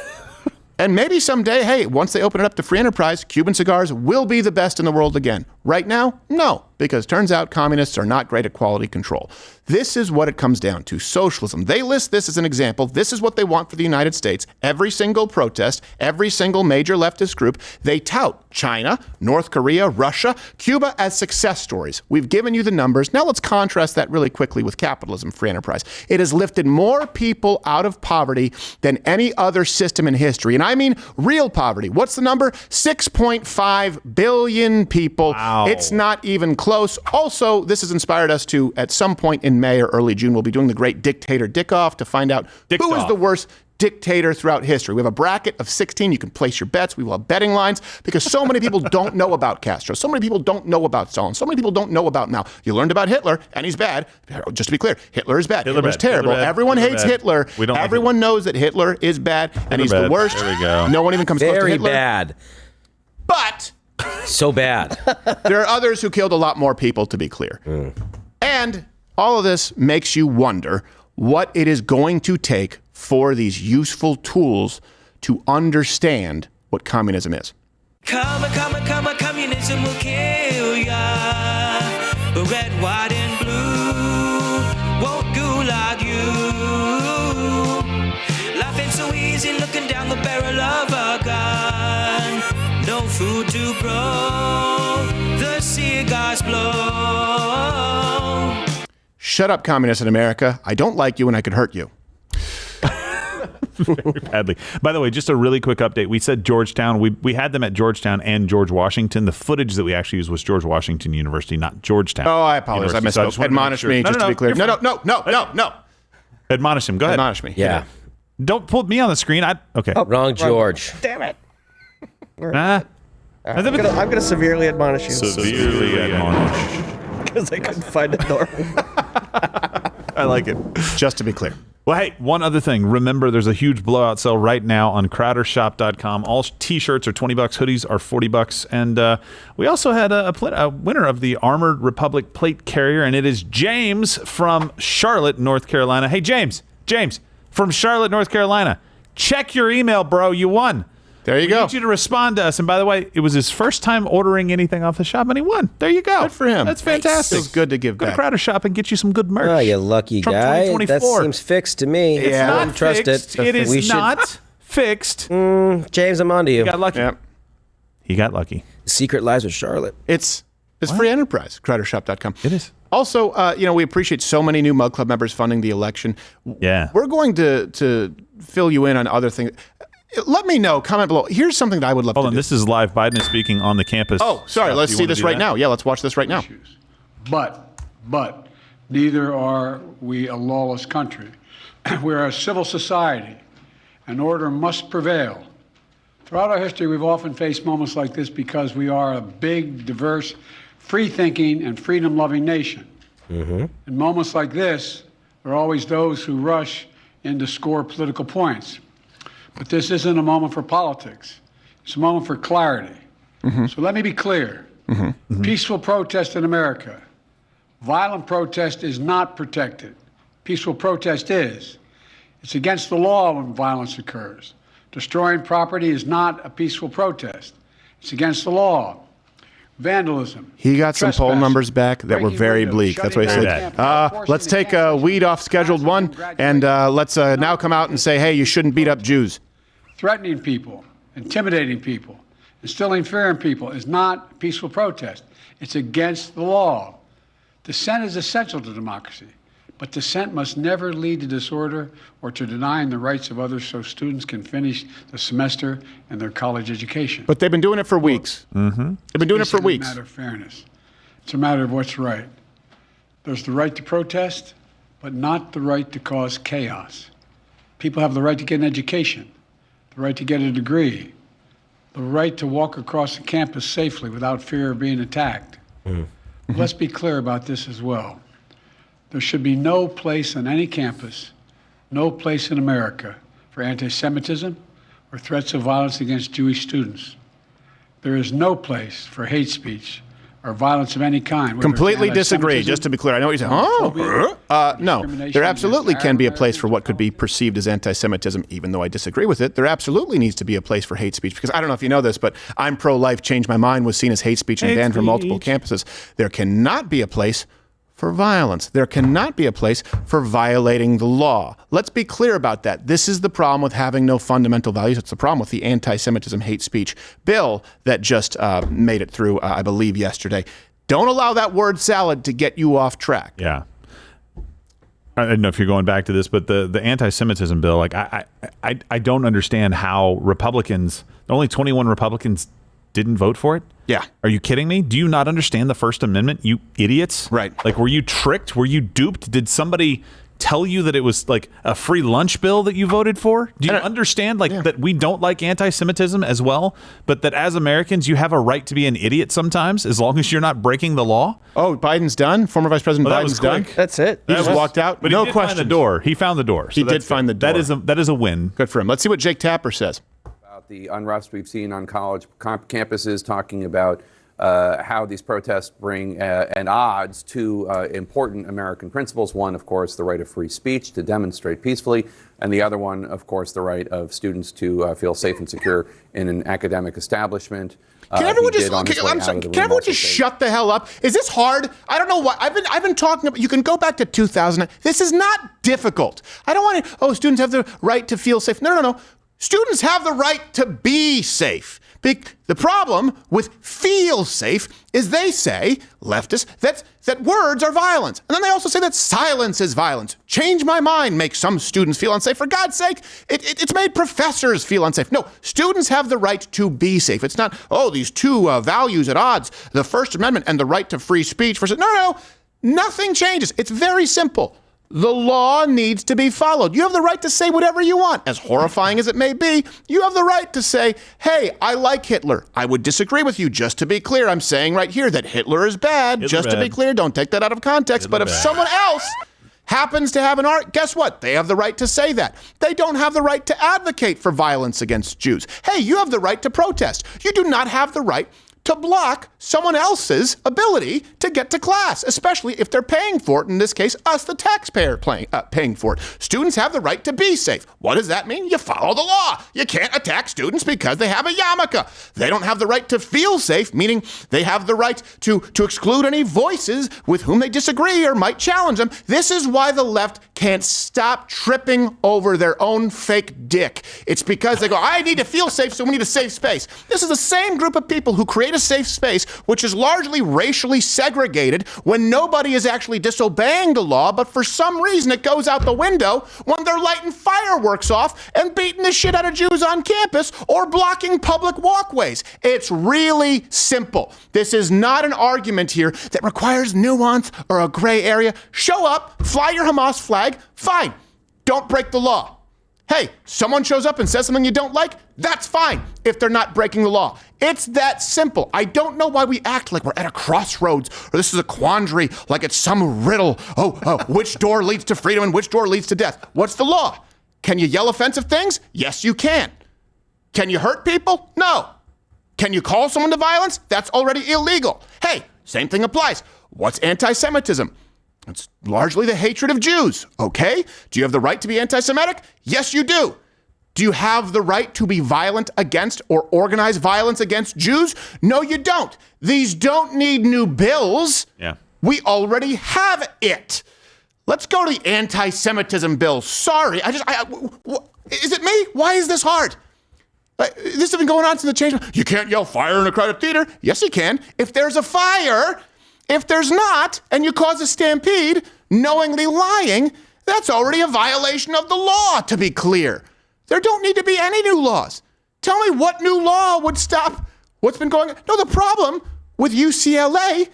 And maybe someday, hey, once they open it up to free enterprise, Cuban cigars will be the best in the world again. Right now, no, because turns out communists are not great at quality control. This is what it comes down to, socialism. They list this as an example. This is what they want for the United States. Every single protest, every single major leftist group, they tout China, North Korea, Russia, Cuba as success stories. We've given you the numbers. Now let's contrast that really quickly with capitalism, free enterprise. It has lifted more people out of poverty than any other system in history. And I mean real poverty. What's the number? 6.5 billion people. Wow. It's not even close. Also, this has inspired us to, at some point in May or early June, we'll be doing the great dictator dick-off to find out who is the worst dictator throughout history. We have a bracket of 16. You can place your bets. We will have betting lines because so many people don't know about Castro. So many people don't know about Stalin. So many people don't know about Mao. You learned about Hitler, and he's bad. Just to be clear, Hitler is bad. Hitler's terrible. Everyone hates Hitler. Everyone knows that Hitler is bad, and he's the worst. There we go. No one even comes close to Hitler. Very bad. But so bad. There are others who killed a lot more people, to be clear. And all of this makes you wonder what it is going to take for these useful tools to understand what communism is. Communism will kill ya. Red, white, and blue won't gulag you. Life ain't so easy looking down the barrel of a gun. No food to grow, the cigars blow. Shut up, communists in America. I don't like you and I could hurt you. Very badly. By the way, just a really quick update. We said Georgetown. We had them at Georgetown and George Washington. The footage that we actually used was George Washington University, not Georgetown. Oh, I apologize. University. I misspoke. Admonish me, just to be clear. No. Admonish him. Go ahead. Admonish me. Yeah. Don't put me on the screen. Okay. Oh, wrong George. Damn it. I'm going to severely admonish you. Severely admonish. Because I couldn't find it normal. I like it. Just to be clear. Well, hey, one other thing. Remember, there's a huge blowout sale right now on crowdershop.com. All T-shirts are $20, hoodies are $40, and we also had a winner of the Armored Republic plate carrier, and it is James from Charlotte, North Carolina. Hey, James from Charlotte, North Carolina. Check your email, bro. You won. There you go. We need you to respond to us. And by the way, it was his first time ordering anything off the shop, and he won. There you go. Good for him. That's fantastic. Feels good to give Go back. to Crowder Shop and get you some good merch. Oh, you lucky Trump guy. 2024. That seems fixed to me. It's I not wouldn't trust fixed. it. It is not fixed. James, I'm on to you. He got lucky. Yep. He got lucky. The secret lies with Charlotte. It's free enterprise, crowdershop.com. It is. Also, we appreciate so many new Mug Club members funding the election. Yeah. We're going to fill you in on other things. Let me know. Comment below. Here's something that I would love to do. This is live. Biden is speaking on the campus. Oh, sorry. Let's see this right now. Yeah, let's watch this right now. But neither are we a lawless country. We're a civil society, and order must prevail. Throughout our history, we've often faced moments like this because we are a big, diverse, free-thinking, and freedom-loving nation. In moments like this, there are always those who rush in to score political points. But this isn't a moment for politics. It's a moment for clarity. So let me be clear. Peaceful protest in America. Violent protest is not protected. Peaceful protest is. It's against the law when violence occurs. Destroying property is not a peaceful protest. It's against the law. Vandalism. He got some poll numbers back that were very bleak. That's why he said, let's take a weed off scheduled one, and let's now come out and say, hey, you shouldn't beat up Jews. Threatening people, intimidating people, instilling fear in people is not a peaceful protest. It's against the law. Dissent is essential to democracy, but dissent must never lead to disorder or to denying the rights of others so students can finish the semester and their college education. But they've been doing it for weeks. They've been doing it for weeks. It's a matter of fairness. It's a matter of what's right. There's the right to protest, but not the right to cause chaos. People have the right to get an education, the right to get a degree, the right to walk across the campus safely without fear of being attacked. Let's be clear about this as well. There should be no place on any campus, no place in America for anti-Semitism or threats of violence against Jewish students. There is no place for hate speech or violence of any kind. Completely disagree, just to be clear. I know what you're saying. No, there absolutely can be a place for what could be perceived as anti-Semitism, even though I disagree with it. There absolutely needs to be a place for hate speech, because I don't know if you know this, but I'm pro-life, change my mind was seen as hate speech and banned from multiple campuses. There cannot be a place for violence. There cannot be a place for violating the law. Let's be clear about that. This is the problem with having no fundamental values. It's the problem with the anti-Semitism hate speech bill that just made it through, I believe, yesterday. Don't allow that word salad to get you off track. Yeah. I don't know if you're going back to this, but the anti-Semitism bill, like I don't understand how Republicans, only 21 Republicans didn't vote for it? Yeah. Are you kidding me? Do you not understand the First Amendment, you idiots? Right. Like, were you tricked? Were you duped? Did somebody tell you that it was like a free lunch bill that you voted for? Do you understand that we don't like anti-Semitism as well, but that as Americans you have a right to be an idiot sometimes as long as you're not breaking the law? Oh, Biden's done? Former Vice President Biden's done? That's it. He just walked out? But no he did questions. find the door. He found the door. So he did find the door. That is a win. Good for him. Let's see what Jake Tapper says. The unrest we've seen on college campuses, talking about how these protests bring an odds to important American principles. One, of course, the right of free speech to demonstrate peacefully, and the other one, of course, the right of students to feel safe and secure in an academic establishment. Can everyone just shut the hell up? Is this hard? I don't know what I've been talking about. You can go back to 2000. This is not difficult. I don't want to. Students have the right to feel safe. No. Students have the right to be safe. The problem with feel safe is they say, leftists, that words are violence. And then they also say that silence is violence. Change my mind makes some students feel unsafe. For God's sake, it's made professors feel unsafe. No, students have the right to be safe. It's not, these two values at odds, the First Amendment and the right to free speech versus, no, nothing changes. It's very simple. The law needs to be followed. You have the right to say whatever you want. As horrifying as it may be, you have the right to say, hey, I like Hitler. I would disagree with you. Just to be clear, I'm saying right here that Hitler is bad. To be clear, don't take that out of context. But if someone else happens to have an art, guess what? They have the right to say that. They don't have the right to advocate for violence against Jews. Hey, you have the right to protest. You do not have the right to block someone else's ability to get to class, especially if they're paying for it. In this case, us, the taxpayer, paying for it. Students have the right to be safe. What does that mean? You follow the law. You can't attack students because they have a yarmulke. They don't have the right to feel safe, meaning they have the right to exclude any voices with whom they disagree or might challenge them. This is why the left can't stop tripping over their own fake dick. It's because they go, I need to feel safe, so we need a safe space. This is the same group of people who create a safe space, which is largely racially segregated when nobody is actually disobeying the law, but for some reason it goes out the window when they're lighting fireworks off and beating the shit out of Jews on campus or blocking public walkways. It's really simple. This is not an argument here that requires nuance or a gray area. Show up, fly your Hamas flag, fine. Don't break the law. Hey, someone shows up and says something you don't like, that's fine if they're not breaking the law. It's that simple. I don't know why we act like we're at a crossroads or this is a quandary, like it's some riddle. Which door leads to freedom and which door leads to death? What's the law? Can you yell offensive things? Yes, you can. Can you hurt people? No. Can you call someone to violence? That's already illegal. Hey, same thing applies. What's anti-Semitism? It's largely the hatred of Jews, okay? Do you have the right to be anti-Semitic? Yes, you do. Do you have the right to be violent against or organize violence against Jews? No, you don't. These don't need new bills. Yeah. We already have it. Let's go to the anti-Semitism bill. Sorry, is it me? Why is this hard? This has been going on since the change. You can't yell fire in a crowded theater. Yes, you can. If there's a fire. If there's not, and you cause a stampede, knowingly lying, that's already a violation of the law, to be clear. There don't need to be any new laws. Tell me what new law would stop what's been going on. No, the problem with UCLA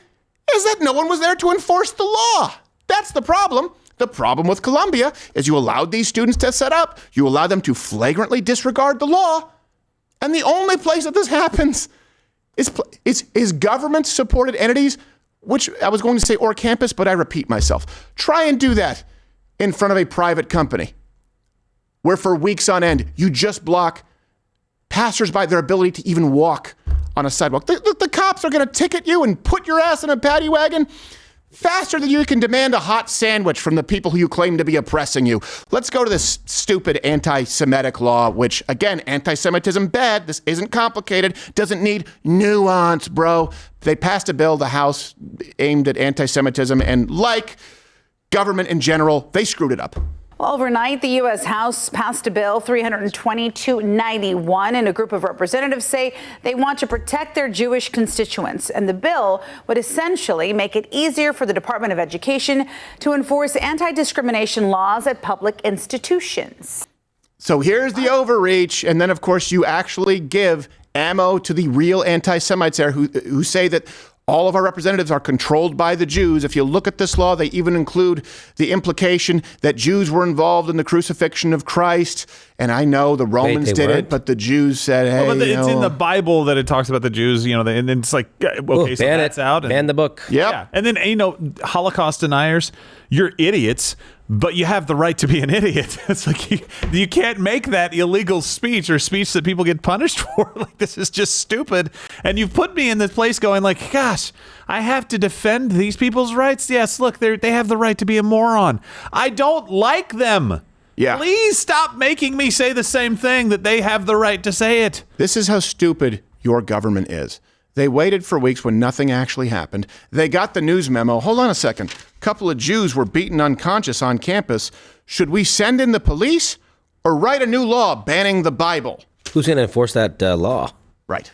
is that no one was there to enforce the law. That's the problem. The problem with Colombia is you allowed these students to set up. You allowed them to flagrantly disregard the law. And the only place that this happens is government-supported entities, which I was going to say or campus, but I repeat myself. Try and do that in front of a private company where for weeks on end, you just block passersby their ability to even walk on a sidewalk. The cops are going to ticket you and put your ass in a paddy wagon faster than you can demand a hot sandwich from the people who you claim to be oppressing you. Let's go to this stupid anti-Semitic law, which, again, anti-Semitism bad. This isn't complicated. Doesn't need nuance, bro. They passed a bill, the House, aimed at anti-Semitism, and like government in general, they screwed it up. Well, overnight, the U.S. House passed a bill 322-91, and a group of representatives say they want to protect their Jewish constituents. And the bill would essentially make it easier for the Department of Education to enforce anti-discrimination laws at public institutions. So here's the overreach. And then, of course, you actually give ammo to the real anti-Semites there who say that all of our representatives are controlled by the Jews. If you look at this law, they even include the implication that Jews were involved in the crucifixion of Christ. And I know the Romans did it, but the Jews said, hey, well, it's in the Bible that it talks about the Jews, and it's like, okay, so that's out. Ban the book. Yep. Yeah. And then, Holocaust deniers, you're idiots, but you have the right to be an idiot. It's like you can't make that illegal speech or speech that people get punished for. Like, this is just stupid. And you've put me in this place going like, gosh, I have to defend these people's rights. Yes, look, they have the right to be a moron. I don't like them. Yeah. Please stop making me say the same thing that they have the right to say it. This is how stupid your government is. They waited for weeks when nothing actually happened. They got the news memo. Hold on a second. A couple of Jews were beaten unconscious on campus. Should we send in the police or write a new law banning the Bible? Who's going to enforce that law? Right.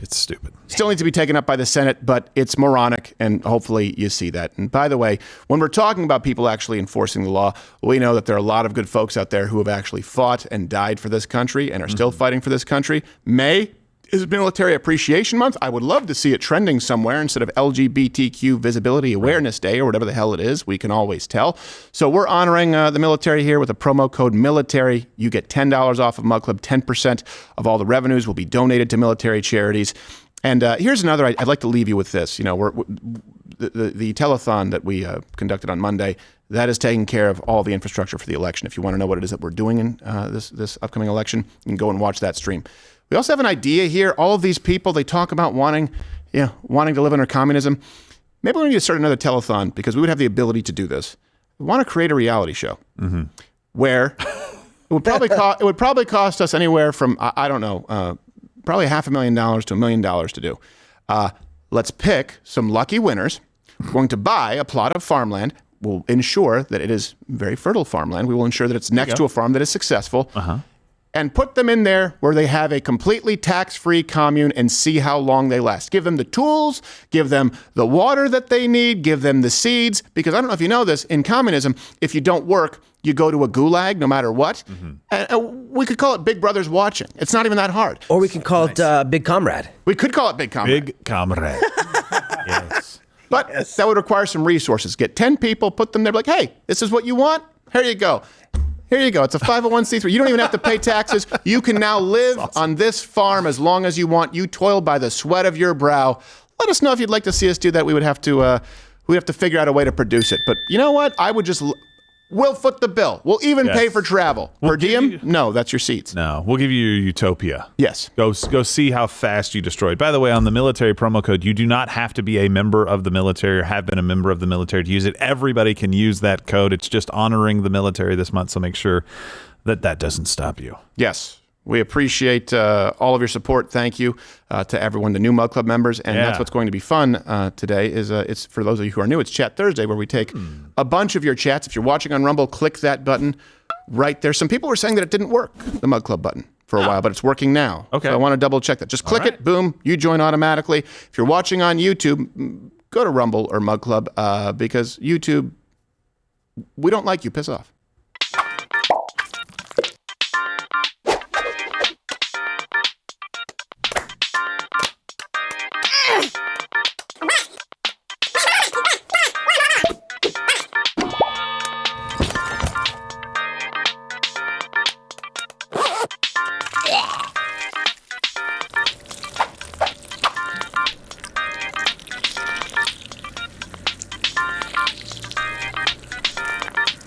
It's stupid. Still needs to be taken up by the Senate, but it's moronic, and hopefully you see that. And by the way, when we're talking about people actually enforcing the law, we know that there are a lot of good folks out there who have actually fought and died for this country and are still fighting for this country. May is Military Appreciation Month. I would love to see it trending somewhere instead of LGBTQ Visibility Awareness Day or whatever the hell it is. We can always tell. So we're honoring the military here with a promo code MILITARY. You get $10 off of Mug Club. 10% of all the revenues will be donated to military charities. And here's another, I'd like to leave you with this. The telethon that we conducted on Monday, that is taking care of all the infrastructure for the election. If you want to know what it is that we're doing in this upcoming election, you can go and watch that stream. We also have an idea here. All of these people, they talk about wanting to live under communism. Maybe we need to start another telethon because we would have the ability to do this. We want to create a reality show where it would probably cost us anywhere from, probably $500,000 to $1 million to do. Let's pick some lucky winners. We're going to buy a plot of farmland. We'll ensure that it is very fertile farmland. We will ensure that it's next to a farm that is successful. And put them in there where they have a completely tax-free commune and see how long they last. Give them the tools, give them the water that they need, give them the seeds. Because I don't know if you know this, in communism, if you don't work, you go to a gulag no matter what. We could call it Big Brother's watching. It's not even that hard. Or we can call it Big Comrade. We could call it Big Comrade. Big Comrade. Yes. But that would require some resources. Get 10 people, put them there, like, hey, this is what you want? Here you go. Here you go. It's a 501c3. You don't even have to pay taxes. You can now live on this farm as long as you want. You toil by the sweat of your brow. Let us know if you'd like to see us do that. We would have to figure out a way to produce it. But you know what? We'll foot the bill. We'll even pay for travel. Per diem? No, that's your seats. No, we'll give you your utopia. Yes. Go see how fast you destroy it. By the way, on the military promo code, you do not have to be a member of the military or have been a member of the military to use it. Everybody can use that code. It's just honoring the military this month, so make sure that doesn't stop you. Yes. We appreciate all of your support. Thank you to everyone, the new Mug Club members. And that's what's going to be fun today is it's for those of you who are new, it's Chat Thursday where we take a bunch of your chats. If you're watching on Rumble, click that button right there. Some people were saying that it didn't work, the Mug Club button, for a while, but it's working now. Okay. So I want to double check that. Just click it, boom, you join automatically. If you're watching on YouTube, go to Rumble or Mug Club because YouTube, we don't like you. Piss off.